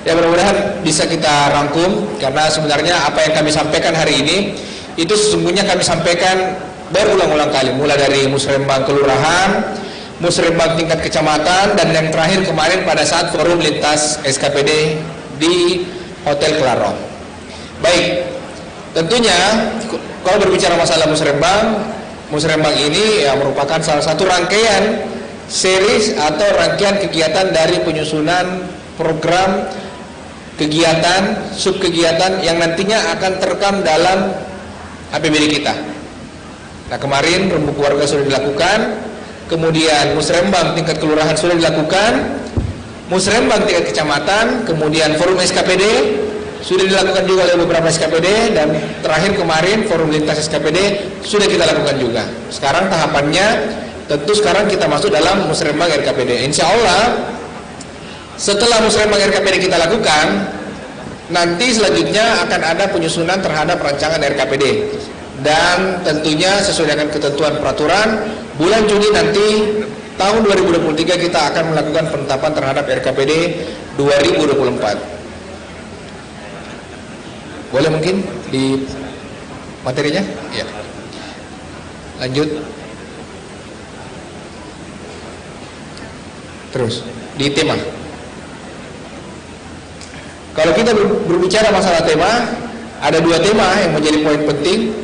Ya mudah-mudahan bisa kita rangkum, karena sebenarnya apa yang kami sampaikan hari ini itu sesungguhnya kami sampaikan berulang-ulang kali, mulai dari musrembang kelurahan, musrembang tingkat kecamatan, dan yang terakhir kemarin pada saat forum lintas SKPD di Hotel Claron. Baik, tentunya kalau berbicara masalah musrembang ini ya merupakan salah satu rangkaian series atau rangkaian kegiatan dari penyusunan program kegiatan, subkegiatan yang nantinya akan terekam dalam APBD kita. Nah, kemarin rembuk keluarga sudah dilakukan, kemudian musrembang tingkat kelurahan sudah dilakukan, musrembang tingkat kecamatan, kemudian forum SKPD sudah dilakukan juga oleh beberapa SKPD, dan terakhir kemarin forum lintas SKPD sudah kita lakukan juga. Sekarang tahapannya tentu sekarang kita masuk dalam musrembang RKPD. Insya Allah setelah musrembang RKPD kita lakukan, nanti selanjutnya akan ada penyusunan terhadap rancangan RKPD. Dan tentunya sesuai dengan ketentuan peraturan, bulan Juni nanti tahun 2023 kita akan melakukan penetapan terhadap RKPD 2024. Boleh mungkin di materinya? Ya. Lanjut. Terus di tema. Kalau kita berbicara masalah tema, ada 2 tema yang menjadi poin penting.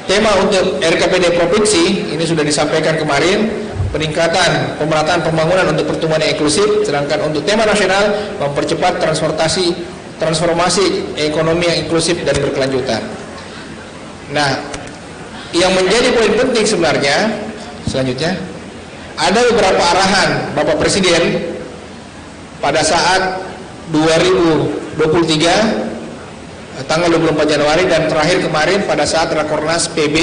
Tema untuk RKPD Provinsi ini sudah disampaikan kemarin, peningkatan pemerataan pembangunan untuk pertumbuhan yang inklusif, sedangkan untuk tema nasional mempercepat transformasi ekonomi yang inklusif dan berkelanjutan. Nah, yang menjadi poin penting sebenarnya selanjutnya ada beberapa arahan Bapak Presiden pada saat 2023 tanggal 24 Januari dan terakhir kemarin pada saat Rakornas PB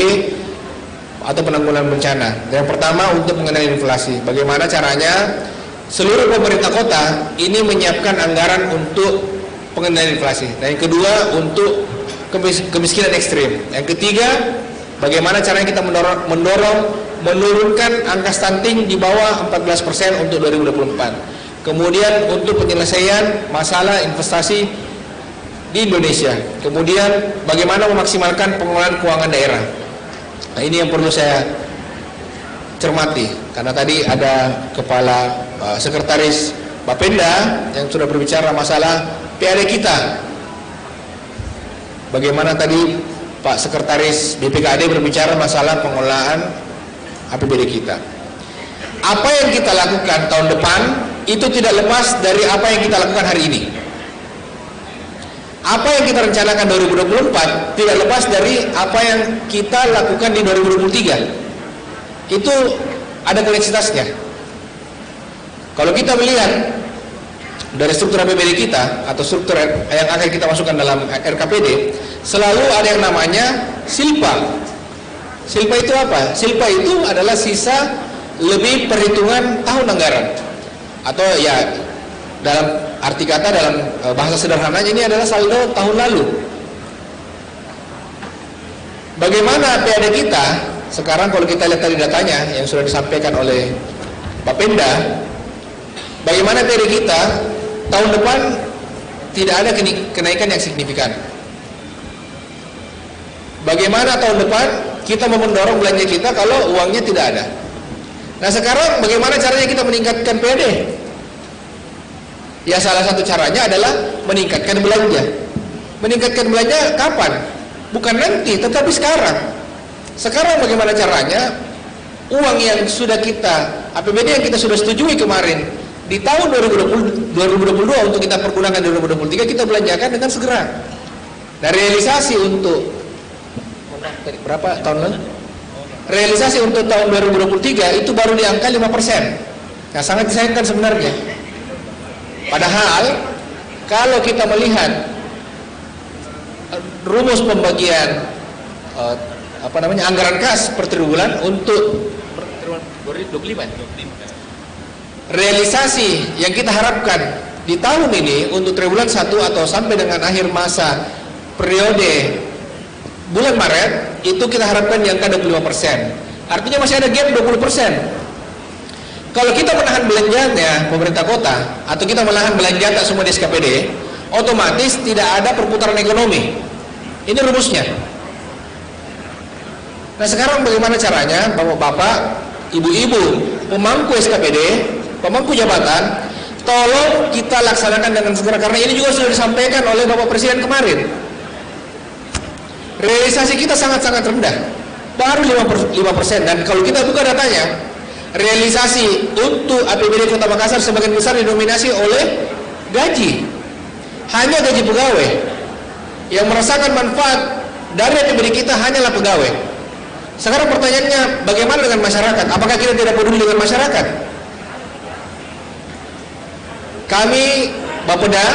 atau penanggulangan bencana. Yang pertama untuk mengenai inflasi. Bagaimana caranya seluruh pemerintah kota ini menyiapkan anggaran untuk pengendalian inflasi. Dan yang kedua untuk kemiskinan ekstrim. Yang ketiga, bagaimana caranya kita menurunkan angka stunting di bawah 14% untuk 2024. Kemudian untuk penyelesaian masalah investasi di Indonesia. Kemudian bagaimana memaksimalkan pengelolaan keuangan daerah. Nah, ini yang perlu saya cermati, karena tadi ada kepala sekretaris Bapenda yang sudah berbicara masalah PAD kita. Bagaimana tadi Pak Sekretaris BPKAD berbicara masalah pengelolaan APBD kita. Apa yang kita lakukan tahun depan itu tidak lepas dari apa yang kita lakukan hari ini. Apa yang kita rencanakan 2024 tidak lepas dari apa yang kita lakukan di 2023. Itu ada koneksitasnya. Kalau kita melihat dari struktur APBD kita atau struktur yang akan kita masukkan dalam RKPD, selalu ada yang namanya silpa. Silpa itu apa? Silpa itu adalah sisa lebih perhitungan tahun anggaran, atau ya dalam arti kata, dalam bahasa sederhananya ini adalah saldo tahun lalu. Bagaimana PAD kita sekarang? Kalau kita lihat tadi datanya yang sudah disampaikan oleh Bapenda, bagaimana PAD kita tahun depan tidak ada kenaikan yang signifikan. Bagaimana tahun depan kita mau mendorong belanja kita kalau uangnya tidak ada? Nah, sekarang bagaimana caranya kita meningkatkan PAD? Ya, salah satu caranya adalah meningkatkan belanja. Meningkatkan belanja kapan? Bukan nanti, tetapi sekarang. Sekarang bagaimana caranya uang yang sudah kita, APBD yang kita sudah setujui kemarin di tahun 2022 untuk kita pergunakan di 2023, kita belanjakan dengan segera. Nah, realisasi untuk berapa tahun lalu? Realisasi untuk tahun 2023 itu baru di angka 5%. Nah, sangat disayangkan sebenarnya. Padahal kalau kita melihat rumus pembagian anggaran kas per triwulan untuk 2025, realisasi yang kita harapkan di tahun ini untuk triwulan 1 atau sampai dengan akhir masa periode bulan Maret itu kita harapkan di angka 25%. Artinya masih ada gap 20%. Kalau kita menahan belanjanya pemerintah kota atau kita menahan belanja tak semua di SKPD, otomatis tidak ada perputaran ekonomi. Ini rumusnya. Nah, sekarang bagaimana caranya Bapak-bapak, ibu-ibu, pemangku SKPD, pemangku jabatan, tolong kita laksanakan dengan segera, karena ini juga sudah disampaikan oleh Bapak Presiden kemarin. Realisasi kita sangat-sangat rendah, baru 5%, dan kalau kita buka datanya, realisasi untuk APBD Kota Makassar sebagian besar didominasi oleh gaji. Hanya gaji pegawai. Yang merasakan manfaat dari APBD kita hanyalah pegawai. Sekarang pertanyaannya, bagaimana dengan masyarakat? Apakah kita tidak peduli dengan masyarakat? Kami, Bapeda,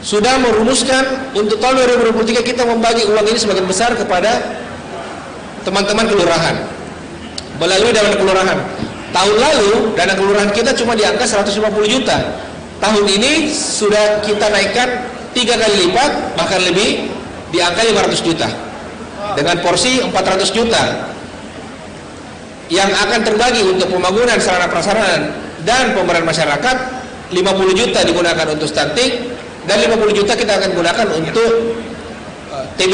sudah merumuskan untuk tahun 2023 kita membagi uang ini sebagian besar kepada teman-teman kelurahan melalui dana kelurahan. Tahun lalu dana kelurahan kita cuma di angka 150 juta. Tahun ini sudah kita naikkan 3 kali lipat, bahkan lebih, di angka 500 juta dengan porsi 400 juta yang akan terbagi untuk pembangunan sarana prasarana dan pemberdayaan masyarakat. 50 juta digunakan untuk stunting dan 50 juta kita akan gunakan untuk TB.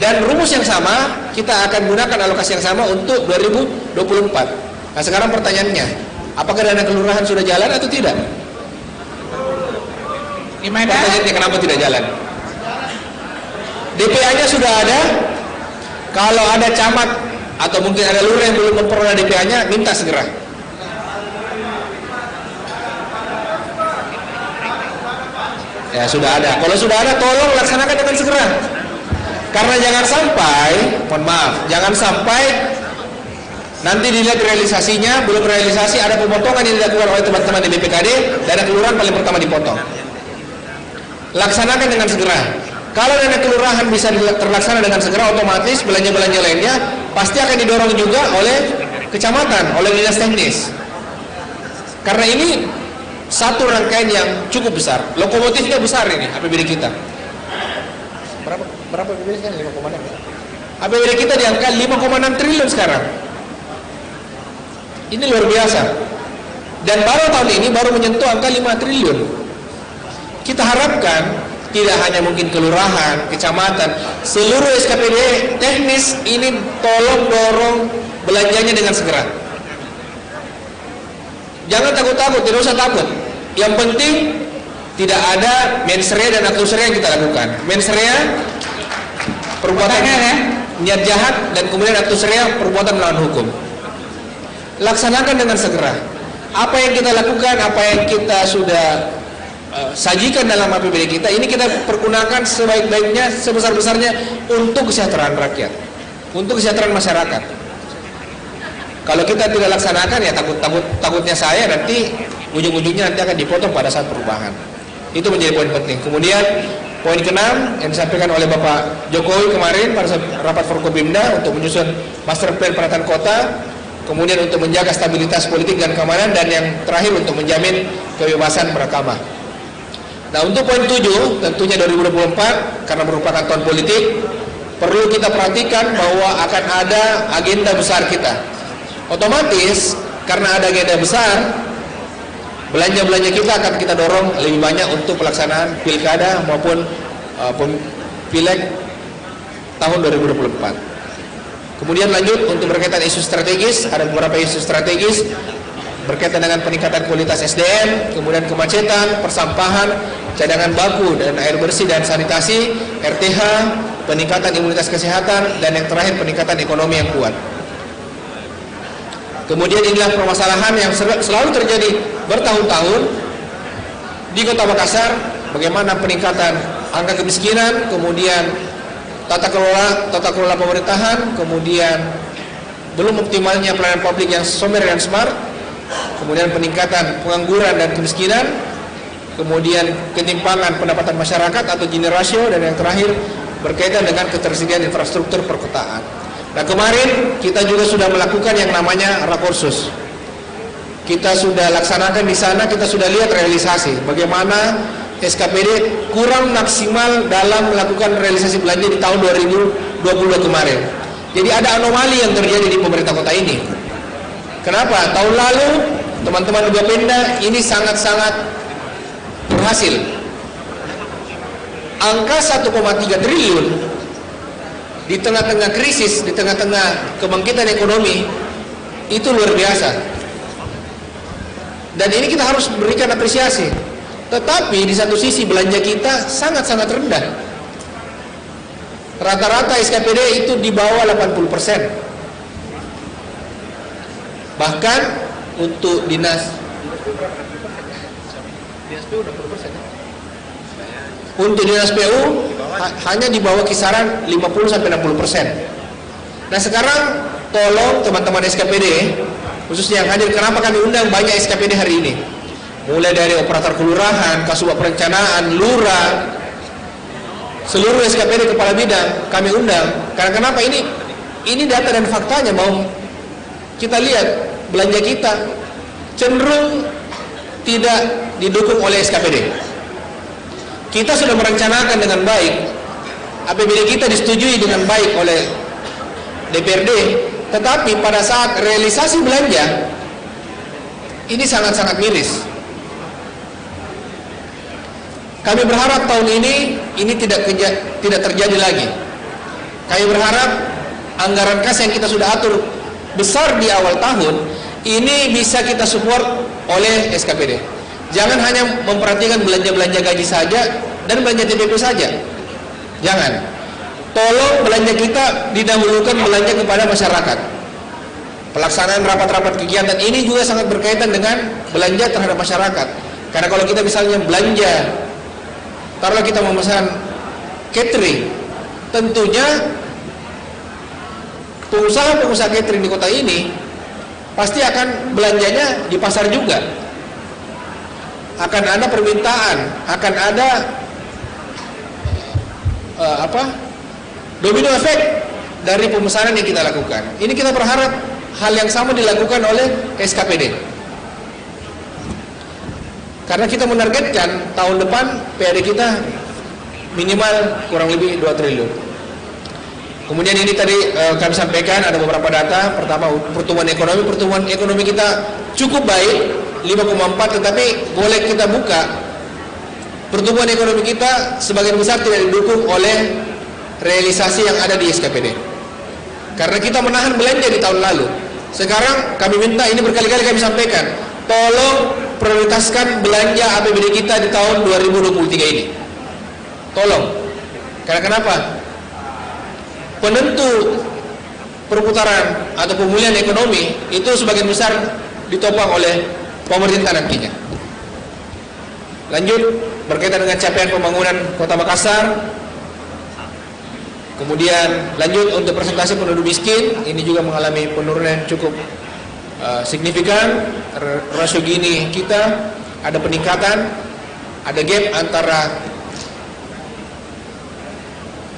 Dan rumus yang sama kita akan gunakan alokasi yang sama untuk 2024. Nah, sekarang pertanyaannya, apakah dana kelurahan sudah jalan atau tidak? Gimana? Pertanyaannya, kenapa tidak jalan? DPA-nya sudah ada. Kalau ada camat atau mungkin ada lurah yang belum memperoleh DPA-nya, minta segera. Ya, sudah ada. Kalau sudah ada, tolong laksanakan dengan segera. Karena jangan sampai, mohon maaf, jangan sampai nanti dilihat realisasinya, belum realisasi ada pemotongan yang dilakukan oleh teman-teman di BPKD, dana kelurahan paling pertama dipotong. Laksanakan dengan segera. Kalau dana kelurahan bisa terlaksana dengan segera, otomatis belanja-belanja lainnya pasti akan didorong juga oleh kecamatan, oleh dinas teknis. Karena ini satu rangkaian yang cukup besar, lokomotifnya besar ini APBD kita. Berapa APBD kan? 5,6 ya? APBD kita di angka 5,6 triliun sekarang. Ini luar biasa. Dan baru tahun ini baru menyentuh angka 5 triliun. Kita harapkan tidak hanya mungkin kelurahan, kecamatan, seluruh SKPD teknis ini tolong dorong belanjanya dengan segera. Jangan takut-takut, tidak usah takut. Yang penting tidak ada mens rea dan actus rea yang kita lakukan. Mens rea perbuatan niat jahat, dan kemudian actus rea perbuatan melawan hukum. Laksanakan dengan segera. Apa yang kita lakukan, apa yang kita sudah sajikan dalam APBD kita, ini kita pergunakan sebaik-baiknya, sebesar-besarnya untuk kesejahteraan rakyat, untuk kesejahteraan masyarakat. Kalau kita tidak laksanakan, ya takutnya saya nanti ujung-ujungnya nanti akan dipotong pada saat perubahan. Itu menjadi poin penting. Kemudian poin ke-6 yang disampaikan oleh Bapak Jokowi kemarin pada saat rapat Forkopimda untuk menyusun master plan penataan kota, kemudian untuk menjaga stabilitas politik dan keamanan, dan yang terakhir untuk menjamin kebebasan beragama. Nah, untuk poin 7, tentunya 2024 karena merupakan tahun politik, perlu kita perhatikan bahwa akan ada agenda besar kita. Otomatis karena ada agenda besar, belanja-belanja kita akan kita dorong lebih banyak untuk pelaksanaan pilkada maupun pileg tahun 2024. Kemudian lanjut untuk berkaitan isu strategis, ada beberapa isu strategis berkaitan dengan peningkatan kualitas SDM, kemudian kemacetan, persampahan, cadangan baku dan air bersih dan sanitasi, RTH, peningkatan imunitas kesehatan, dan yang terakhir peningkatan ekonomi yang kuat. Kemudian inilah permasalahan yang selalu terjadi bertahun-tahun di Kota Makassar, bagaimana peningkatan angka kemiskinan, kemudian tata kelola pemerintahan, kemudian belum optimalnya pelayanan publik yang somer dan smart, kemudian peningkatan pengangguran dan kemiskinan, kemudian ketimpangan pendapatan masyarakat atau Gini rasio, dan yang terakhir berkaitan dengan ketersediaan infrastruktur perkotaan. Nah, kemarin kita juga sudah melakukan yang namanya rakorsus. Kita sudah laksanakan di sana, kita sudah lihat realisasi bagaimana SKPD kurang maksimal dalam melakukan realisasi belanja di tahun 2022 kemarin. Jadi ada anomali yang terjadi di pemerintah kota ini. Kenapa? Tahun lalu teman-teman Bapenda ini sangat-sangat berhasil. Angka 1,3 triliun di tengah-tengah krisis, di tengah-tengah kebangkitan ekonomi, itu luar biasa. Dan ini kita harus berikan apresiasi. Tetapi di satu sisi belanja kita sangat-sangat rendah. Rata-rata SKPD itu di bawah 80%. Bahkan untuk dinas PU 60%. Untuk dinas PU hanya di bawah kisaran 50-60%. Nah, sekarang tolong teman-teman SKPD, khususnya yang hadir, kenapa kami undang banyak SKPD hari ini? Mulai dari operator kelurahan, kasubag perencanaan, lurah, seluruh SKPD kepala bidang kami undang. Karena kenapa? Ini data dan faktanya. Mau kita lihat belanja kita cenderung tidak didukung oleh SKPD. Kita sudah merencanakan dengan baik, APBD kita disetujui dengan baik oleh DPRD, tetapi pada saat realisasi belanja ini sangat-sangat miris. Kami berharap tahun ini tidak terjadi lagi. Kami berharap anggaran kas yang kita sudah atur besar di awal tahun ini bisa kita support oleh SKPD. Jangan hanya memperhatikan belanja-belanja gaji saja dan belanja TPP saja. Jangan. Tolong belanja kita didahulukan belanja kepada masyarakat. Pelaksanaan rapat-rapat kegiatan ini juga sangat berkaitan dengan belanja terhadap masyarakat. Karena kalau kita misalnya belanja, taruhlah kita memesan catering, tentunya pengusaha-pengusaha catering di kota ini pasti akan belanjanya di pasar juga. Akan ada permintaan, akan ada domino efek dari pemesanan yang kita lakukan. Ini kita berharap hal yang sama dilakukan oleh SKPD. Karena kita menargetkan tahun depan PAD kita minimal kurang lebih 2 triliun. Kemudian ini tadi kami sampaikan ada beberapa data. Pertama, pertumbuhan ekonomi kita cukup baik, 5,4, tetapi boleh kita buka pertumbuhan ekonomi kita sebagian besar tidak didukung oleh realisasi yang ada di SKPD. Karena kita menahan belanja di tahun lalu. Sekarang kami minta, ini berkali-kali kami sampaikan, tolong prioritaskan belanja APBD kita di tahun 2023 ini. Tolong. Karena kenapa? Penentu perputaran atau pemulihan ekonomi itu sebagian besar ditopang oleh pemerintah nantinya. Lanjut, berkaitan dengan capaian pembangunan Kota Makassar. Kemudian lanjut untuk persentase penduduk miskin, ini juga mengalami penurunan cukup signifikan. Rasio Gini kita ada peningkatan, ada gap antara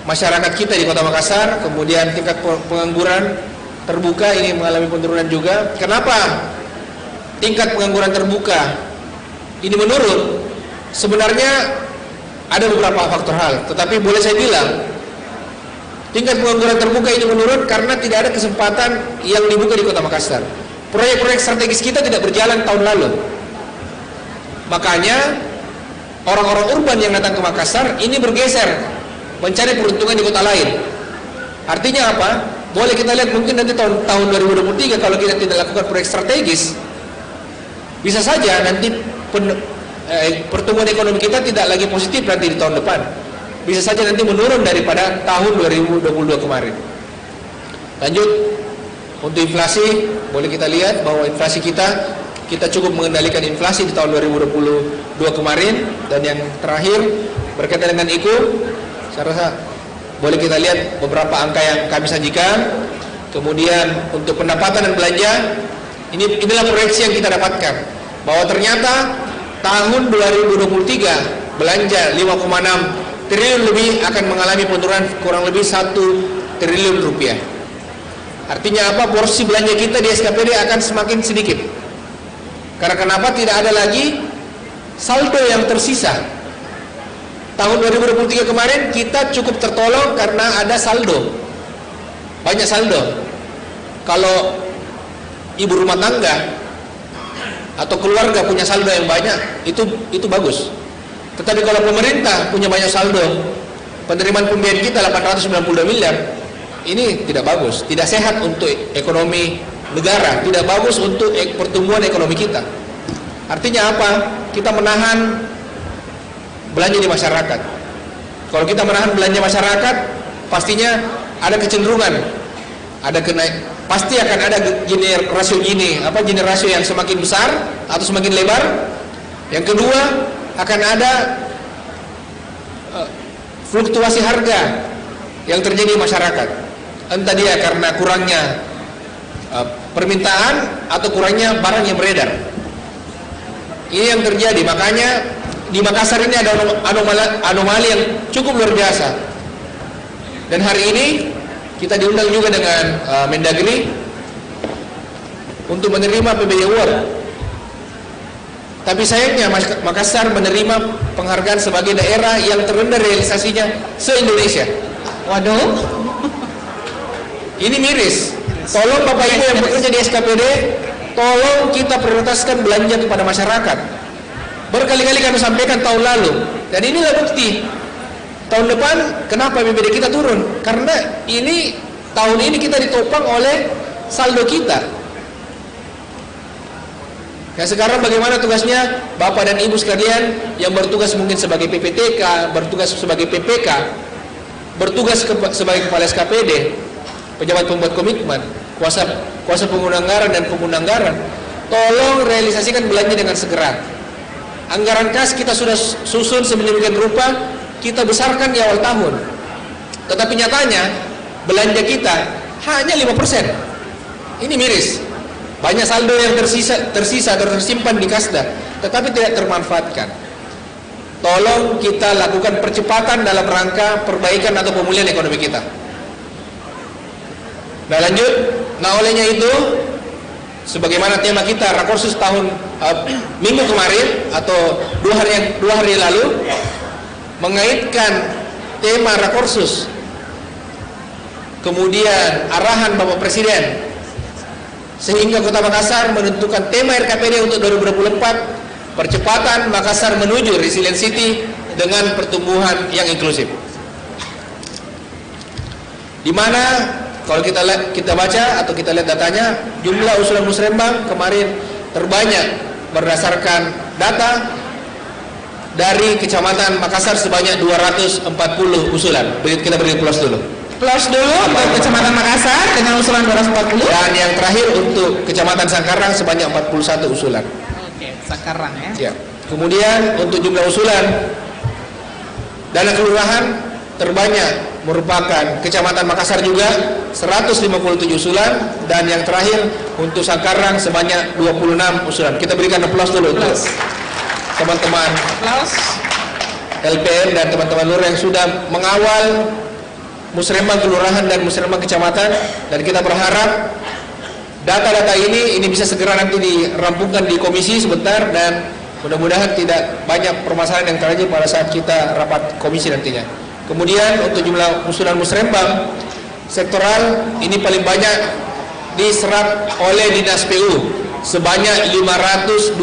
masyarakat kita di Kota Makassar. Kemudian tingkat pengangguran terbuka ini mengalami penurunan juga. Kenapa tingkat pengangguran terbuka ini menurun? Sebenarnya ada beberapa faktor hal, tetapi boleh saya bilang tingkat pengangguran terbuka ini menurun karena tidak ada kesempatan yang dibuka di Kota Makassar. Proyek-proyek strategis kita tidak berjalan tahun lalu. Makanya orang-orang urban yang datang ke Makassar ini bergeser mencari peruntungan di kota lain. Artinya apa? Boleh kita lihat mungkin nanti tahun 2023 kalau kita tidak lakukan proyek strategis, bisa saja nanti pertumbuhan ekonomi kita tidak lagi positif nanti di tahun depan. Bisa saja nanti menurun daripada tahun 2022 kemarin. Lanjut, untuk inflasi, boleh kita lihat bahwa inflasi kita cukup mengendalikan inflasi di tahun 2022 kemarin. Dan yang terakhir, berkaitan dengan IKU, saya rasa boleh kita lihat beberapa angka yang kami sajikan. Kemudian untuk pendapatan dan belanja, inilah proyeksi yang kita dapatkan, bahwa ternyata tahun 2023 belanja 5,6 triliun lebih akan mengalami penurunan kurang lebih 1 triliun rupiah. Artinya apa? Porsi belanja kita di SKPD akan semakin sedikit. Karena kenapa? Tidak ada lagi saldo yang tersisa. Tahun 2023 kemarin kita cukup tertolong karena ada saldo, banyak saldo. Kalau ibu rumah tangga atau keluarga punya saldo yang banyak, itu bagus. Tetapi kalau pemerintah punya banyak saldo, penerimaan pembiayaan kita 892 miliar, ini tidak bagus, tidak sehat untuk ekonomi negara, tidak bagus untuk pertumbuhan ekonomi kita. Artinya apa? Kita menahan belanja di masyarakat. Kalau kita menahan belanja masyarakat, pastinya ada kecenderungan, pasti akan ada rasio gini, jenis rasio yang semakin besar atau semakin lebar. Yang kedua, akan ada fluktuasi harga yang terjadi di masyarakat. Entah dia karena kurangnya permintaan atau kurangnya barang yang beredar. Ini yang terjadi. Makanya di Makassar ini ada anomali yang cukup luar biasa. Dan hari ini kita diundang juga dengan Mendagri untuk menerima PBD Award. Tapi sayangnya Makassar menerima penghargaan sebagai daerah yang terendah realisasinya se-Indonesia. Waduh, ini miris. Tolong Bapak Ibu yang bekerja di SKPD, tolong kita prioritaskan belanja kepada masyarakat. Berkali-kali kami sampaikan tahun lalu, dan inilah bukti. Tahun depan kenapa PBD kita turun? Karena tahun ini kita ditopang oleh saldo kita. Ya, sekarang bagaimana tugasnya Bapak dan Ibu sekalian yang bertugas mungkin sebagai PPTK, bertugas sebagai PPK, bertugas sebagai kepala SKPD, pejabat pembuat komitmen, kuasa pengguna anggaran dan pengguna anggaran, tolong realisasikan belanja dengan segera. Anggaran kas kita sudah susun sedemikian rupa, kita besarkan di awal tahun. Tetapi nyatanya belanja kita hanya 5%. Ini miris. Banyak saldo yang tersisa atau tersimpan di Kasda, tetapi tidak termanfaatkan. Tolong kita lakukan percepatan dalam rangka perbaikan atau pemulihan ekonomi kita. Nah lanjut, olehnya itu, sebagaimana tema kita Rakorsus tahun minggu kemarin atau dua hari lalu, mengaitkan tema Rakorsus, kemudian arahan Bapak Presiden, sehingga Kota Makassar menentukan tema RKPD untuk 2024 percepatan Makassar menuju resilient city dengan pertumbuhan yang inklusif. Di mana kalau kita baca atau kita lihat datanya, jumlah usulan musrembang kemarin terbanyak berdasarkan data dari Kecamatan Makassar sebanyak 240 usulan. Kita beri plus dulu. Plus dulu untuk Kecamatan Makassar dengan usulan 240. Dan yang terakhir untuk Kecamatan Sangkarang sebanyak 41 usulan. Oke, Sangkarang ya. Ya. Kemudian untuk jumlah usulan dana kelurahan terbanyak merupakan Kecamatan Makassar juga 157 usulan, dan yang terakhir untuk Sangkarang sebanyak 26 usulan. Kita berikan plus dulu untuk teman-teman LPM dan teman-teman lurah yang sudah mengawal musrembang kelurahan dan musrembang kecamatan, dan kita berharap data-data ini bisa segera nanti dirampungkan di komisi sebentar, dan mudah-mudahan tidak banyak permasalahan yang terjadi pada saat kita rapat komisi nantinya. Kemudian untuk jumlah usulan musrembang sektoral ini paling banyak diserap oleh Dinas PU sebanyak 527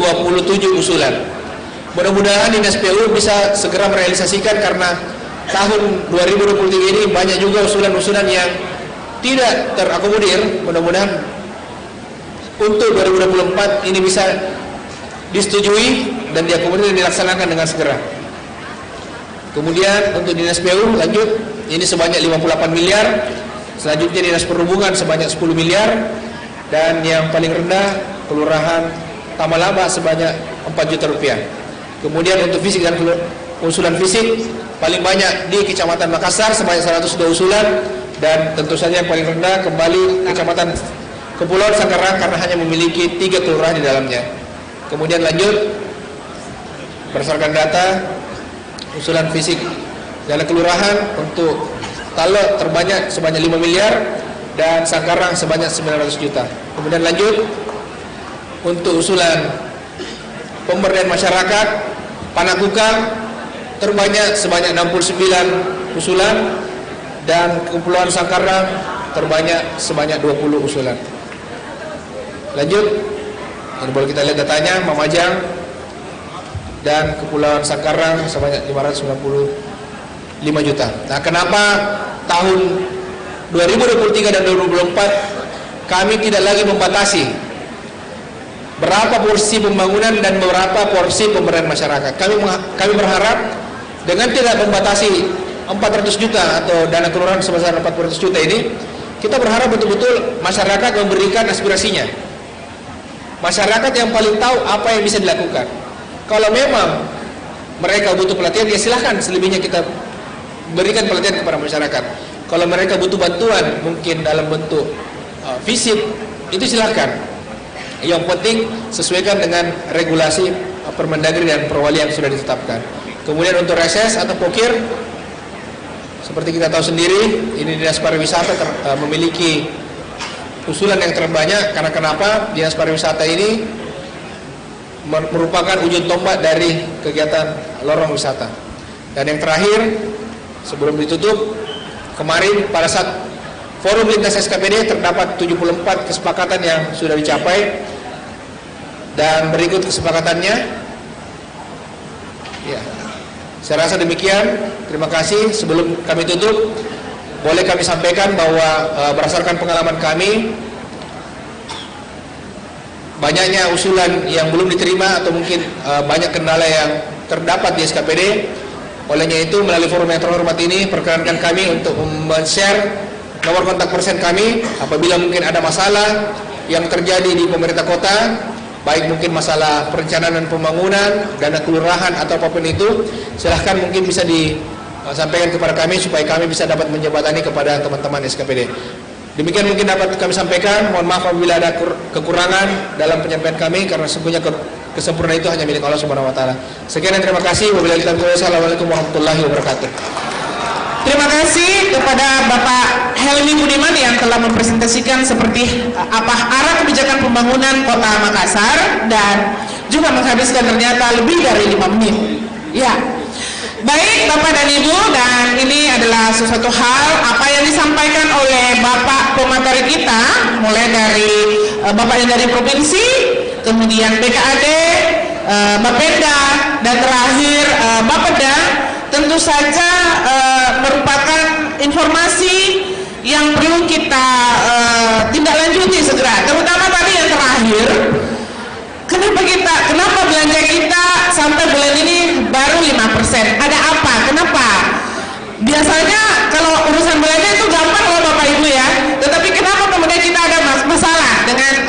usulan. Mudah-mudahan Dinas PU bisa segera merealisasikan, karena tahun 2023 ini banyak juga usulan-usulan yang tidak terakomodir. Mudah-mudahan untuk 2024 ini bisa disetujui dan diakomodir dan dilaksanakan dengan segera. Kemudian untuk Dinas PU lanjut, ini sebanyak 58 miliar. Selanjutnya Dinas Perhubungan sebanyak 10 miliar. Dan yang paling rendah Kelurahan Tamalaba sebanyak 4 juta rupiah. Kemudian untuk fisik dan usulan fisik paling banyak di Kecamatan Makassar sebanyak 102 usulan, dan tentu saja yang paling rendah kembali Kecamatan Kepulauan Sangkarang karena hanya memiliki 3 kelurahan di dalamnya. Kemudian lanjut, berdasarkan data usulan fisik dana kelurahan untuk Talok terbanyak sebanyak 5 miliar dan Sangkarang sebanyak 900 juta. Kemudian lanjut untuk usulan pemberdayaan masyarakat Panakukang terbanyak sebanyak 69 usulan, dan Kepulauan Sangkarang terbanyak sebanyak 20 usulan. Lanjut, ini boleh kita lihat datanya, Mamajang dan Kepulauan Sangkarang sebanyak 595 juta. Nah, kenapa tahun 2023 dan 2024 kami tidak lagi membatasi berapa porsi pembangunan dan berapa porsi pemberdayaan masyarakat? Kami berharap dengan tidak membatasi 400 juta atau dana kelurahan sebesar 400 juta ini, kita berharap betul-betul masyarakat memberikan aspirasinya. Masyarakat yang paling tahu apa yang bisa dilakukan. Kalau memang mereka butuh pelatihan, ya silahkan, selebihnya kita berikan pelatihan kepada masyarakat. Kalau mereka butuh bantuan mungkin dalam bentuk fisik, itu silahkan. Yang penting sesuaikan dengan regulasi Permendagri dan Perwali yang sudah ditetapkan. Kemudian untuk reses atau pokir, seperti kita tahu sendiri, ini Dinas Pariwisata memiliki usulan yang terbanyak. Karena kenapa? Dinas Pariwisata ini merupakan ujung tombak dari kegiatan lorong wisata. Dan yang terakhir, sebelum ditutup, kemarin pada saat forum lintas SKPD terdapat 74 kesepakatan yang sudah dicapai, dan berikut kesepakatannya. Ya, saya rasa demikian. Terima kasih. Sebelum kami tutup, boleh kami sampaikan bahwa berdasarkan pengalaman kami, banyaknya usulan yang belum diterima atau mungkin banyak kendala yang terdapat di SKPD. Olehnya itu, melalui forum yang terhormat ini, perkenankan kami untuk men-share nomor kontak person kami apabila mungkin ada masalah yang terjadi di pemerintah kota, baik mungkin masalah perencanaan dan pembangunan, dana kelurahan atau apapun itu, silahkan mungkin bisa disampaikan kepada kami supaya kami bisa dapat menjembatani kepada teman-teman SKPD. Demikian mungkin dapat kami sampaikan. Mohon maaf apabila ada kekurangan dalam penyampaian kami, karena sesungguhnya kesempurnaan itu hanya milik Allah Subhanahu wa taala. Sekian dan terima kasih. Wabillahi taufiq. Wassalamualaikum warahmatullahi wabarakatuh. Terima kasih kepada Bapak Helmi Budiman yang telah mempresentasikan seperti apa arah kebijakan pembangunan Kota Makassar dan juga menghabiskan ternyata lebih dari 5 menit. Ya, baik Bapak dan Ibu, dan ini adalah sesuatu hal apa yang disampaikan oleh Bapak pemateri kita, mulai dari Bapak yang dari provinsi, kemudian BKAD, Bapenda, dan terakhir Bapeda, tentu saja merupakan informasi yang perlu kita tindak lanjuti segera, terutama tadi yang terakhir. Kenapa belanja kita sampai bulan ini baru 5%? Ada apa? Kenapa? Biasanya kalau urusan belanja itu gampang loh Bapak Ibu ya, tetapi kenapa kemudian kita ada masalah dengan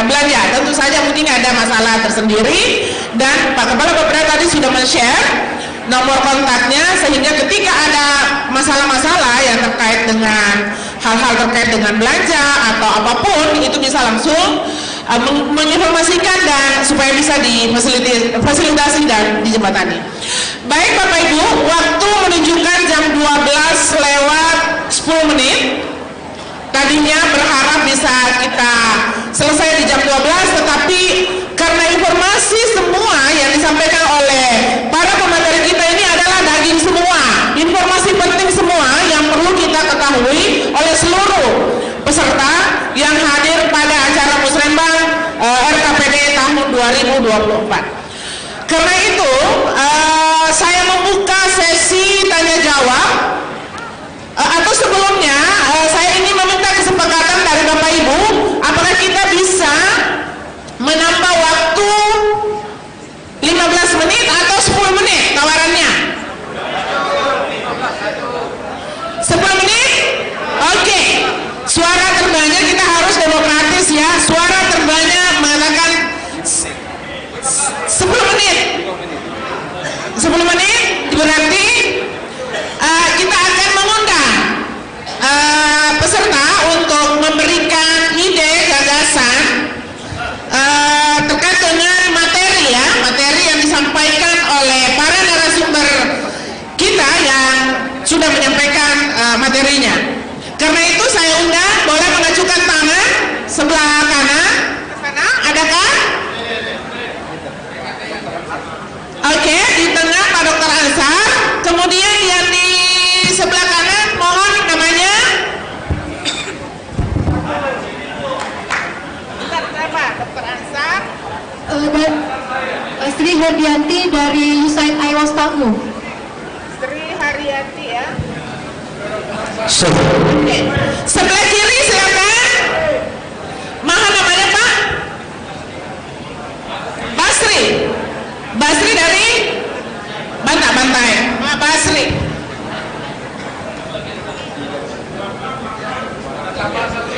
belanja? Tentu saja mungkin ada masalah tersendiri, dan Pak Kepala Bapeda tadi sudah men-share nomor kontaknya, sehingga ketika ada masalah-masalah yang terkait dengan hal-hal terkait dengan belanja atau apapun, itu bisa langsung menginformasikan dan supaya bisa difasilitasi dan dijembatani. Baik Bapak Ibu, waktu menunjukkan jam 12:10. Tadinya berharap bisa kita selesai di jam 12, tetapi karena informasi semua yang disampaikan oleh para pemateri kita ini adalah daging semua, informasi penting semua yang perlu kita ketahui oleh seluruh peserta yang hadir pada acara Musrembang RKPD tahun 2024. Karena itu saya membuka sesi tanya jawab, atau sebelumnya saya ingin meminta kesepakatan dari Bapak Ibu, apakah kita bisa menambah waktu 15 menit atau 10 menit tawarannya? 10 menit? Oke. Suara terbanyak, kita harus demokratis ya. Suara terbanyak mengatakan 10 menit. 10 menit berarti kita akan mengundang peserta untuk memberikan ide, gagasan terkait dengan materi ya, materi yang disampaikan oleh para narasumber kita yang sudah menyampaikan materinya. Karena itu saya undang, boleh mengajukan tangan sebelah kanan ke sana, adakah? Oke, di tengah Pak Dr. Ansar, kemudian yang di sebelah kanan mohon namanya. Bentar, siapa? Dr. Ansar? Sri Herdianti dari USAID Iowa Stamu. Sri Haryati ya. So, Oke. Sebelah kiri silakan. Mohon namanya Pak? Basri. Basri dari Bantai. Pak Basri.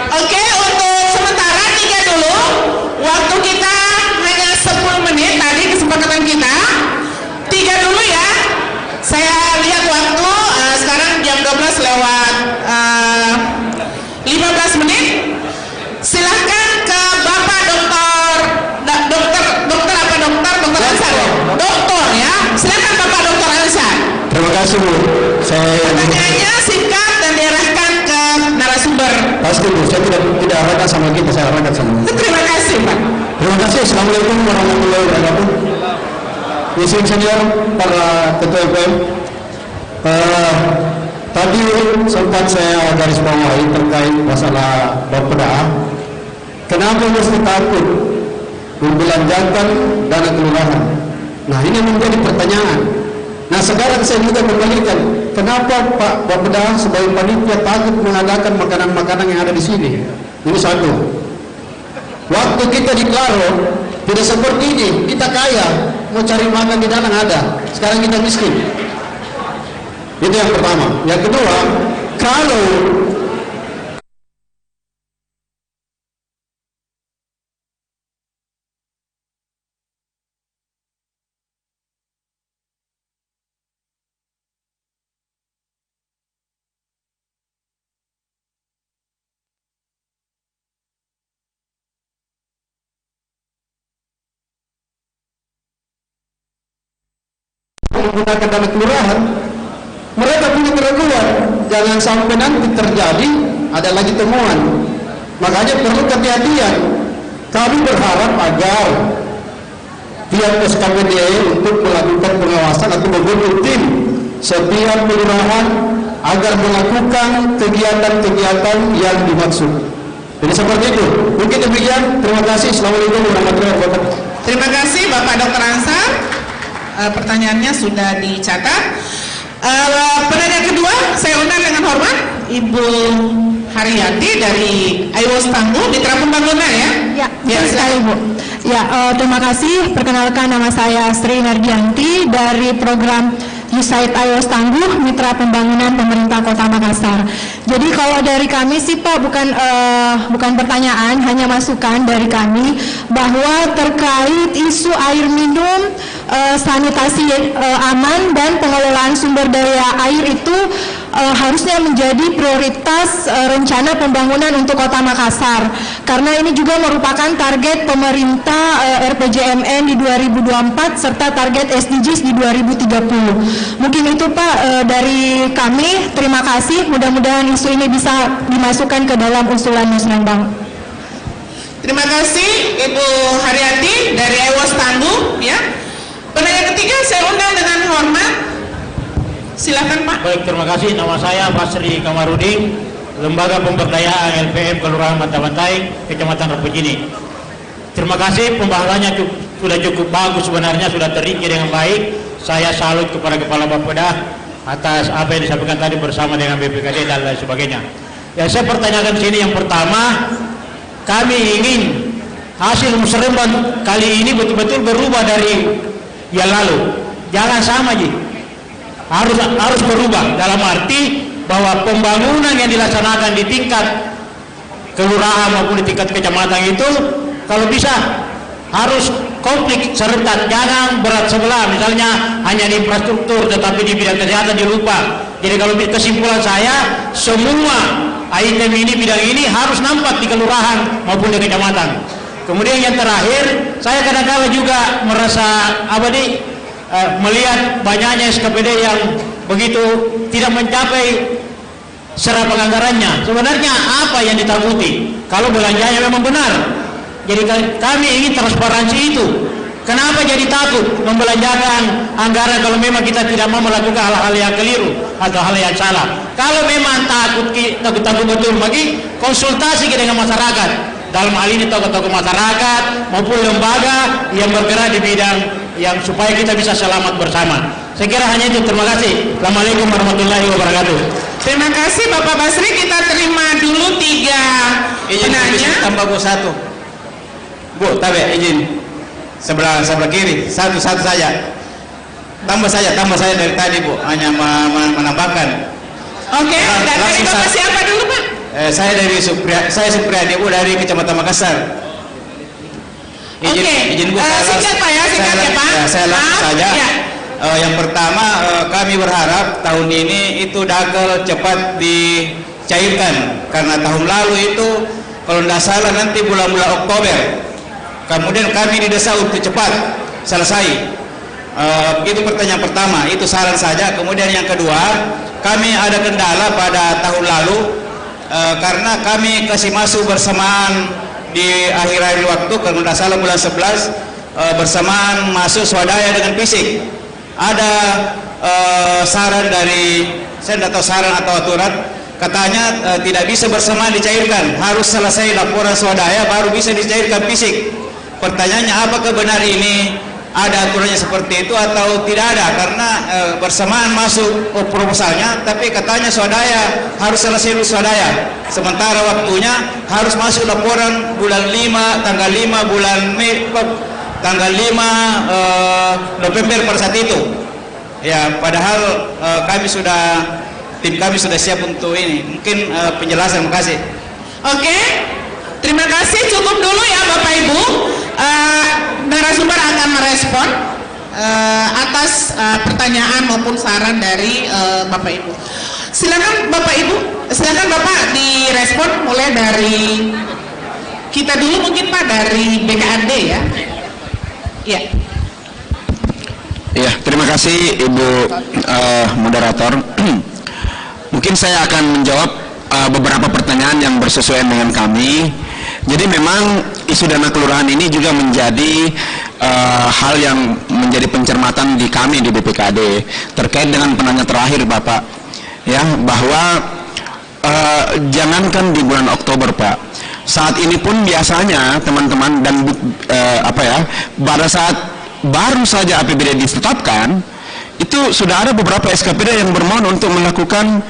Oke, untuk sementara 3 dulu. Waktu kita hanya 10 menit tadi kesepakatan kita. 3 dulu ya. Saya lihat waktu sekarang jam 12:15 menit. Silahkan ke Bapak Dokter Ansar. Dokter ya. Silahkan Bapak Dokter Ansar. terima kasih Bu. Saya Pertanyaannya singkat dan diarahkan ke narasumber. pasti Bu, saya tidak arahkan sama kita, saya arahkan sama Bu. Terima kasih Pak. Terima kasih. Assalamualaikum warahmatullahi wabarakatuh. Isi senior, para ketua UPM. Tadi sempat saya garis bawahi terkait masalah Bapeda. Kenapa mesti takut membelanjakan dana kelurahan? Nah, ini menjadi pertanyaan. Nah, sekarang saya juga kembalikan, kenapa Pak Bapeda sebagai panitia takut mengadakan makanan-makanan yang ada di sini? Ini satu. Waktu kita di Klaro tidak seperti ini, kita kaya, mau cari makan di Danang ada. Sekarang kita miskin. Itu yang pertama. Yang kedua, kalau menggunakan dana kelurahan, mereka punya keraguan, jangan sampai nanti terjadi ada lagi temuan. Makanya perlu kehati-hatian. Kami berharap agar pihak SKPD untuk melakukan pengawasan atau membentuk tim setiap kelurahan agar melakukan kegiatan-kegiatan yang dimaksud. Jadi seperti itu. Mungkin demikian. Terima kasih. Assalamualaikum warahmatullahi wabarakatuh. Terima kasih Bapak Dr. Ansar. Pertanyaannya sudah dicatat. Penanya kedua, saya undang dengan hormat Ibu Haryati dari IWOS Tangguh, Mitra Pembangunan ya. Ya, betul sekali Bu. Ya, terima kasih. Perkenalkan, nama saya Sri Nardianti dari program USAID IWOS Tangguh, Mitra Pembangunan Pemerintah Kota Makassar. Jadi kalau dari kami sih Pak, bukan pertanyaan, hanya masukan dari kami bahwa terkait isu air minum, sanitasi aman dan pengelolaan sumber daya air itu harusnya menjadi prioritas rencana pembangunan untuk Kota Makassar, karena ini juga merupakan target pemerintah RPJMN di 2024 serta target SDGs di 2030. Mungkin itu Pak dari kami. Terima kasih. Mudah-mudahan isu ini bisa dimasukkan ke dalam usulan musrenbang. Terima kasih Ibu Haryati dari IWOS Tangguh ya. Penanya ketiga saya undang dengan hormat. Silakan Pak. Baik, terima kasih. Nama saya Basri Kamarudin, Lembaga Pemberdayaan LPM Kelurahan Bantai, Kecamatan Rapojini. Terima kasih, pembahasannya sudah cukup bagus, sebenarnya sudah terringki dengan baik. Saya salut kepada Kepala Bapeda atas apa yang disampaikan tadi bersama dengan BPKD dan lain sebagainya. Yang saya pertanyakan sini, yang pertama, kami ingin hasil musrenbang kali ini betul-betul berubah dari yang lalu. Jangan sama Ji. Harus berubah dalam arti bahwa pembangunan yang dilaksanakan di tingkat kelurahan maupun di tingkat kecamatan itu kalau bisa harus komplit serentak, jangan berat sebelah, misalnya hanya di infrastruktur tetapi di bidang kesehatan dilupa. Jadi kalau kesimpulan saya, semua item ini, bidang ini harus nampak di kelurahan maupun di kecamatan. Kemudian yang terakhir, saya kadang-kadang juga merasa melihat banyaknya SKPD yang begitu tidak mencapai serap anggarannya. Sebenarnya apa yang ditakuti? Kalau belanjanya memang benar, jadi kami ingin transparansi itu. Kenapa jadi takut membelanjakan anggaran kalau memang kita tidak mau melakukan hal-hal yang keliru atau hal yang salah? Kalau memang takut betul, bagi konsultasi dengan masyarakat. Dalam hal ini tokoh-tokoh masyarakat maupun lembaga yang bergerak di bidang yang supaya kita bisa selamat bersama. Saya kira hanya itu. Terima kasih. Assalamualaikum warahmatullahi wabarakatuh. Terima kasih Bapak Basri. Kita terima dulu 3 penanya. Tambah Bu 1. Bu, tabe izin. Sebelah kiri. Satu saja. Tambah saya dari tadi Bu. Hanya menambahkan. Oke. Dan dari Bapak siapa dulu Pak? Saya Supriyadi Bu dari Kecamatan Makassar. Izin Bu, singkat Pak ya, singkat ya Pak. Saya langsung saja. Ya. Yang pertama, kami berharap tahun ini itu dakel cepat dicairkan, karena tahun lalu itu kalau tidak salah nanti bulan-bulan Oktober. Kemudian kami didesak untuk cepat selesai. Itu pertanyaan pertama, itu saran saja. Kemudian yang kedua, kami ada kendala pada tahun lalu karena kami kasih masuk bersamaan di akhir waktu, kalau tidak salah bulan 11 bersamaan masuk swadaya dengan fisik. Ada saran dari, saya tidak tahu saran atau aturan, katanya tidak bisa bersamaan dicairkan, harus selesai laporan swadaya baru bisa dicairkan fisik. Pertanyaannya, apakah benar ini ada aturannya seperti itu atau tidak ada? Karena bersamaan masuk proposalnya, tapi katanya swadaya harus selesai dulu swadaya, sementara waktunya harus masuk laporan bulan 5, tanggal 5 bulan Mei, tanggal 5 November pada saat itu. Ya, padahal tim kami sudah siap untuk ini. Mungkin penjelasan. Terima kasih. Oke, terima kasih. Cukup dulu ya Bapak Ibu. Narasumber akan merespon atas pertanyaan maupun saran dari Bapak Ibu. Silakan Bapak Ibu, silakan Bapak direspon, mulai dari kita dulu mungkin Pak, dari BKAD ya. Iya. Ya, terima kasih Ibu moderator. Mungkin saya akan menjawab beberapa pertanyaan yang bersesuaian dengan kami. Jadi memang isu dana kelurahan ini juga menjadi hal yang menjadi pencermatan di kami di BPKD terkait dengan penanya terakhir Bapak, ya, bahwa jangankan di bulan Oktober Pak, Saat ini pun biasanya teman-teman dan pada saat baru saja APBD ditetapkan, itu sudah ada beberapa SKPD yang bermohon untuk melakukan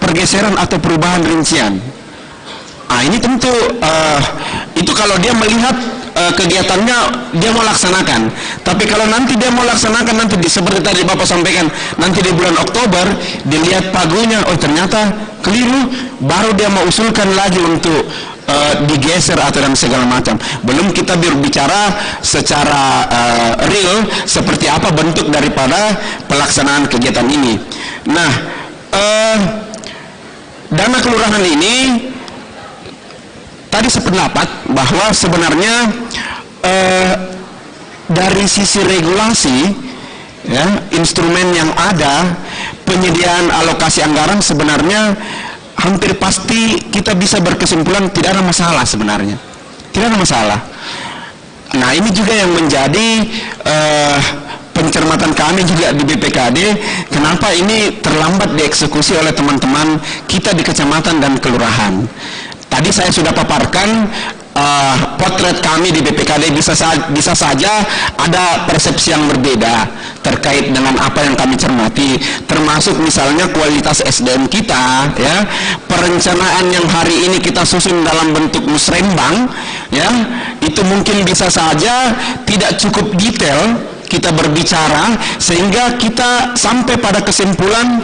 pergeseran atau perubahan rincian. Ini tentu itu kalau dia melihat kegiatannya dia mau laksanakan. Tapi kalau nanti dia mau laksanakan nanti seperti tadi Bapak sampaikan, nanti di bulan Oktober dilihat pagunya, oh ternyata keliru, baru dia mau usulkan lagi untuk digeser atau dan segala macam. Belum kita berbicara secara real seperti apa bentuk daripada pelaksanaan kegiatan ini. Nah, dana kelurahan ini tadi sependapat bahwa sebenarnya dari sisi regulasi, ya, instrumen yang ada, penyediaan alokasi anggaran sebenarnya hampir pasti kita bisa berkesimpulan tidak ada masalah sebenarnya, tidak ada masalah. Nah ini juga yang menjadi pencermatan kami juga di BPKD, kenapa ini terlambat dieksekusi oleh teman-teman kita di kecamatan dan kelurahan. Tadi saya sudah paparkan potret kami di BPKD, bisa saja ada persepsi yang berbeda terkait dengan apa yang kami cermati, termasuk misalnya kualitas SDM kita, ya, perencanaan yang hari ini kita susun dalam bentuk musrembang, ya, itu mungkin bisa saja tidak cukup detail kita berbicara sehingga kita sampai pada kesimpulan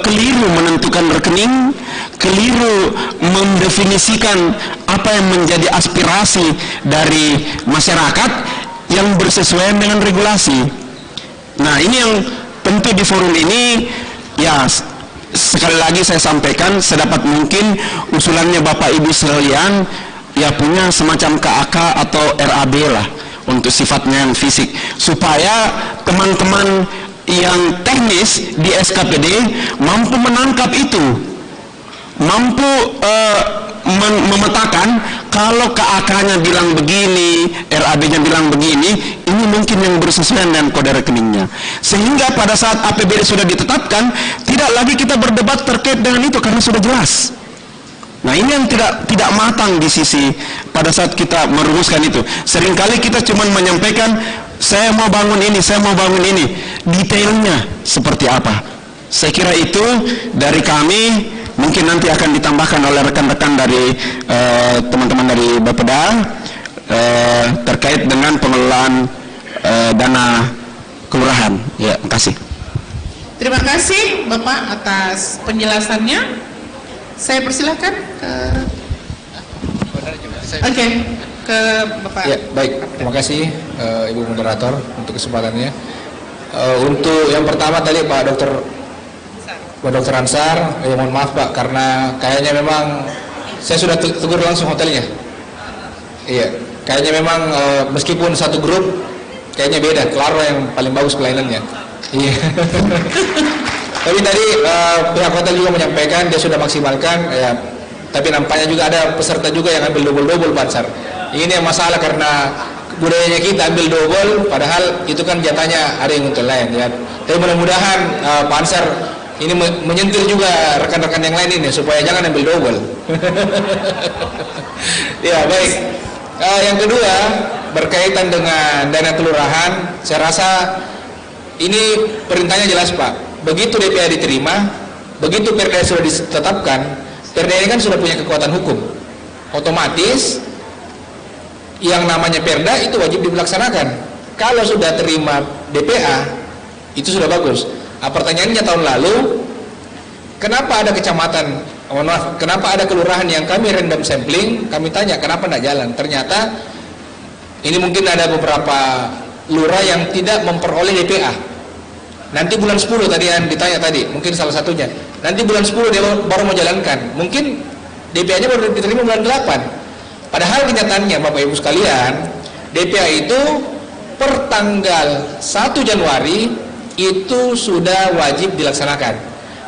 keliru menentukan rekening, keliru mendefinisikan apa yang menjadi aspirasi dari masyarakat yang bersesuaian dengan regulasi. Nah ini yang tentu di forum ini, ya sekali lagi saya sampaikan sedapat mungkin usulannya Bapak Ibu sekalian ya punya semacam KAK atau RAB lah untuk sifatnya yang fisik, supaya teman-teman yang teknis di SKPD mampu menangkap itu, mampu memetakan kalau KAK-nya bilang begini, RAB-nya bilang begini, ini mungkin yang bersesuaian dengan kode rekeningnya, sehingga pada saat APBD sudah ditetapkan tidak lagi kita berdebat terkait dengan itu karena sudah jelas. Nah ini yang tidak matang di sisi pada saat kita merumuskan itu. Seringkali kita cuma menyampaikan saya mau bangun ini, saya mau bangun ini, detailnya seperti apa. Saya kira itu dari kami, mungkin nanti akan ditambahkan oleh rekan-rekan dari teman-teman dari Bapeda terkait dengan pengelolaan dana kelurahan. Ya, terima kasih. Terima kasih Bapak atas penjelasannya. Saya persilahkan ke Bapak. Ya, baik. Terima kasih Ibu Moderator untuk kesempatannya. Untuk yang pertama tadi Pak Dr. Ansar, mohon maaf Pak karena kayaknya memang saya sudah tegur langsung hotelnya. Iya, kayaknya memang meskipun satu grup kayaknya beda. Claro yang paling bagus pelayanannya. Iya. Tapi tadi pihak hotel juga menyampaikan dia sudah maksimalkan, ya, tapi nampaknya juga ada peserta juga yang ambil double Pak Ansar. Ini yang masalah karena budayanya kita ambil double, padahal itu kan jatahnya ada yang untuk lain, ya. Tapi mudah-mudahan Pak Ansar ini menyentil juga rekan-rekan yang lain ini supaya jangan ambil double. Ya baik. Yang kedua berkaitan dengan dana kelurahan, saya rasa ini perintahnya jelas Pak. Begitu DPA diterima, begitu Perda sudah ditetapkan, Perda ini kan sudah punya kekuatan hukum. Otomatis yang namanya Perda itu wajib dilaksanakan. Kalau sudah terima DPA, itu sudah bagus. Pertanyaannya tahun lalu, kenapa ada kecamatan, kenapa ada kelurahan yang kami random sampling, kami tanya kenapa tidak jalan. Ternyata ini mungkin ada beberapa lurah yang tidak memperoleh DPA. Nanti bulan 10 tadi yang ditanya tadi, mungkin salah satunya. Nanti bulan 10 dia baru mau jalankan. Mungkin DPA-nya baru diterima bulan 8. Padahal kenyataannya Bapak Ibu sekalian, DPA itu per tanggal 1 Januari itu sudah wajib dilaksanakan.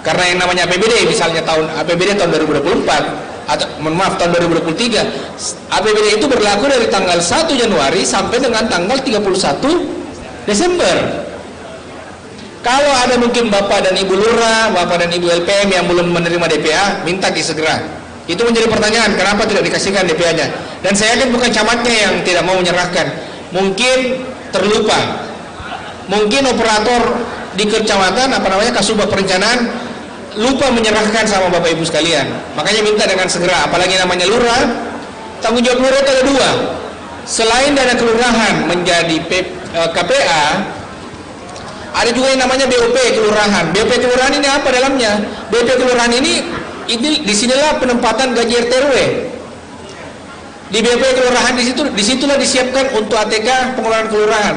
Karena yang namanya APBD, misalnya APBD tahun 2024 atau maaf tahun 2023, APBD itu berlaku dari tanggal 1 Januari sampai dengan tanggal 31 Desember. Kalau ada mungkin Bapak dan Ibu Lurah, Bapak dan Ibu LPM yang belum menerima DPA, minta segera. Itu menjadi pertanyaan, kenapa tidak dikasihkan DPA-nya? Dan saya yakin bukan camatnya yang tidak mau menyerahkan, mungkin terlupa, mungkin operator di kecamatan Kasubag Perencanaan lupa menyerahkan sama Bapak Ibu sekalian. Makanya minta dengan segera, apalagi namanya lurah, tanggung jawab lurah itu ada dua. Selain dana kelurahan menjadi KPA, ada juga yang namanya BOP kelurahan. BOP kelurahan ini apa dalamnya? BOP kelurahan ini disinilah penempatan gaji RT/RW. Di BOP kelurahan disitulah disiapkan untuk ATK pengelolaan kelurahan.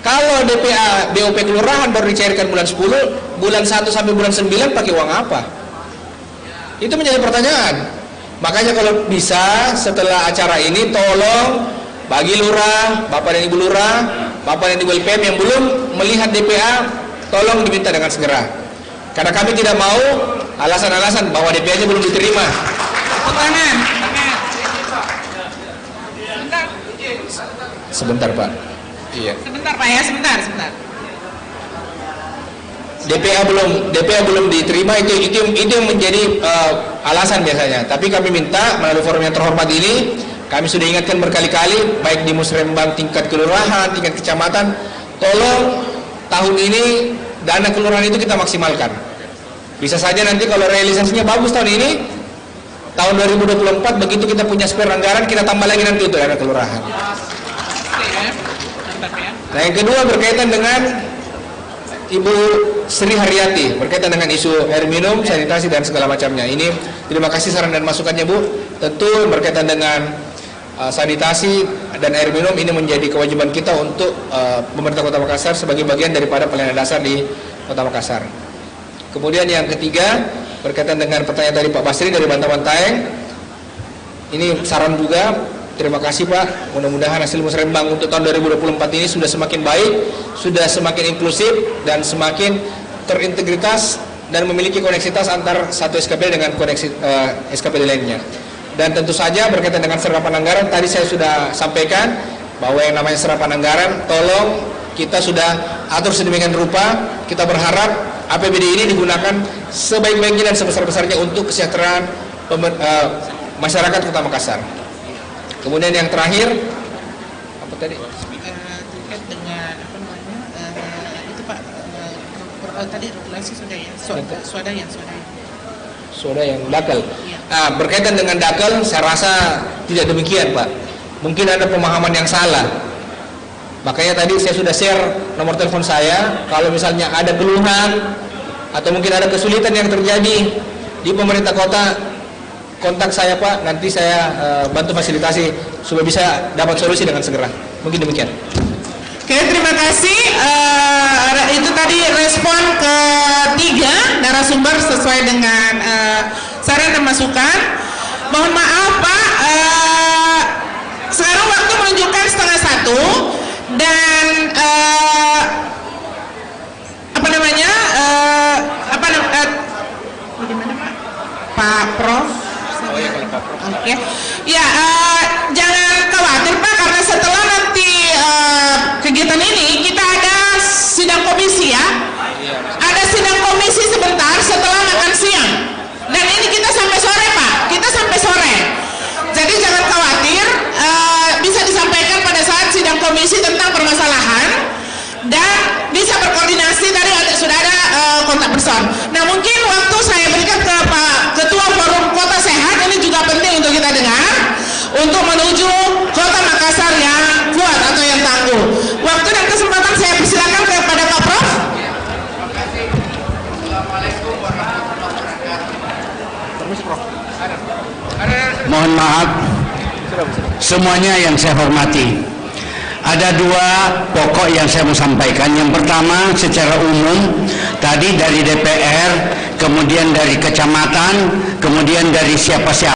Kalau DPA BOP kelurahan baru dicairkan bulan 10, bulan 1 sampai bulan 9 pakai uang apa? Itu menjadi pertanyaan. Makanya kalau bisa setelah acara ini tolong bagi lurah, Bapak dan Ibu lurah, Bapak dan Ibu LPM yang belum melihat DPA, tolong diminta dengan segera. Karena kami tidak mau alasan-alasan bahwa DPA-nya belum diterima. Tangan. Sebentar Pak. Iya. Sebentar Pak ya, sebentar. DPA belum diterima, itu yang menjadi alasan biasanya. Tapi kami minta melalui forum yang terhormat ini, kami sudah ingatkan berkali-kali, baik di Musrembang tingkat kelurahan, tingkat kecamatan, tolong tahun ini dana kelurahan itu kita maksimalkan. Bisa saja nanti kalau realisasinya bagus tahun ini, tahun 2024 begitu kita punya spare anggaran, kita tambah lagi nanti untuk dana kelurahan. Nah, yang kedua berkaitan dengan Ibu Sri Haryati, berkaitan dengan isu air minum, sanitasi dan segala macamnya. Ini terima kasih saran dan masukannya Bu. Tentu berkaitan dengan sanitasi dan air minum ini menjadi kewajiban kita untuk pemerintah Kota Makassar sebagai bagian daripada pelayanan dasar di Kota Makassar. Kemudian yang ketiga berkaitan dengan pertanyaan dari Pak Basri dari Bantaeng. Ini saran juga. Terima kasih Pak, mudah-mudahan hasil Musrembang untuk tahun 2024 ini sudah semakin baik, sudah semakin inklusif dan semakin terintegritas dan memiliki koneksitas antar satu SKPD dengan koneksi SKPD lainnya. Dan tentu saja berkaitan dengan serapan anggaran, tadi saya sudah sampaikan bahwa yang namanya serapan anggaran, tolong kita sudah atur sedemikian rupa, kita berharap APBD ini digunakan sebaik-baiknya dan sebesar-besarnya untuk kesejahteraan masyarakat Kota Makassar. Kemudian yang terakhir apa tadi? Terkait dengan itu Pak, tadi regulasi sudah ya, soda yang dakal. Iya. Berkaitan dengan dakal, saya rasa tidak demikian Pak. Mungkin ada pemahaman yang salah. Makanya tadi saya sudah share nomor telepon saya. Kalau misalnya ada keluhan atau mungkin ada kesulitan yang terjadi di pemerintah kota, kontak saya Pak, nanti saya bantu fasilitasi supaya bisa dapat solusi dengan segera. Mungkin demikian. Oke, terima kasih. Itu tadi respon ketiga narasumber sesuai dengan saran dan masukan. Mohon maaf Pak, sekarang waktu menunjukkan 12:30 dan Pak Prof. Oke. Ya, jangan khawatir Pak, karena setelah nanti kegiatan ini kita ada sidang komisi ya. Ada sidang komisi sebentar setelah makan siang. Dan ini kita sampai sore Pak, kita sampai sore. Jadi jangan khawatir, bisa disampaikan pada saat sidang komisi tentang permasalahan dan bisa berkoordinasi. Tadi sudah ada kontak person. Nah, mungkin waktu saya berikan ke Pak Ketua Forum Kota Sehat, ini juga penting untuk kita dengar untuk menuju Kota Makassar yang kuat atau yang tangguh. Waktu dan kesempatan saya persilakan kepada Pak Prof. Mohon maaf semuanya yang saya hormati. Ada dua pokok yang saya mau sampaikan. Yang pertama secara umum tadi dari DPR, kemudian dari kecamatan, kemudian dari siapa-siapa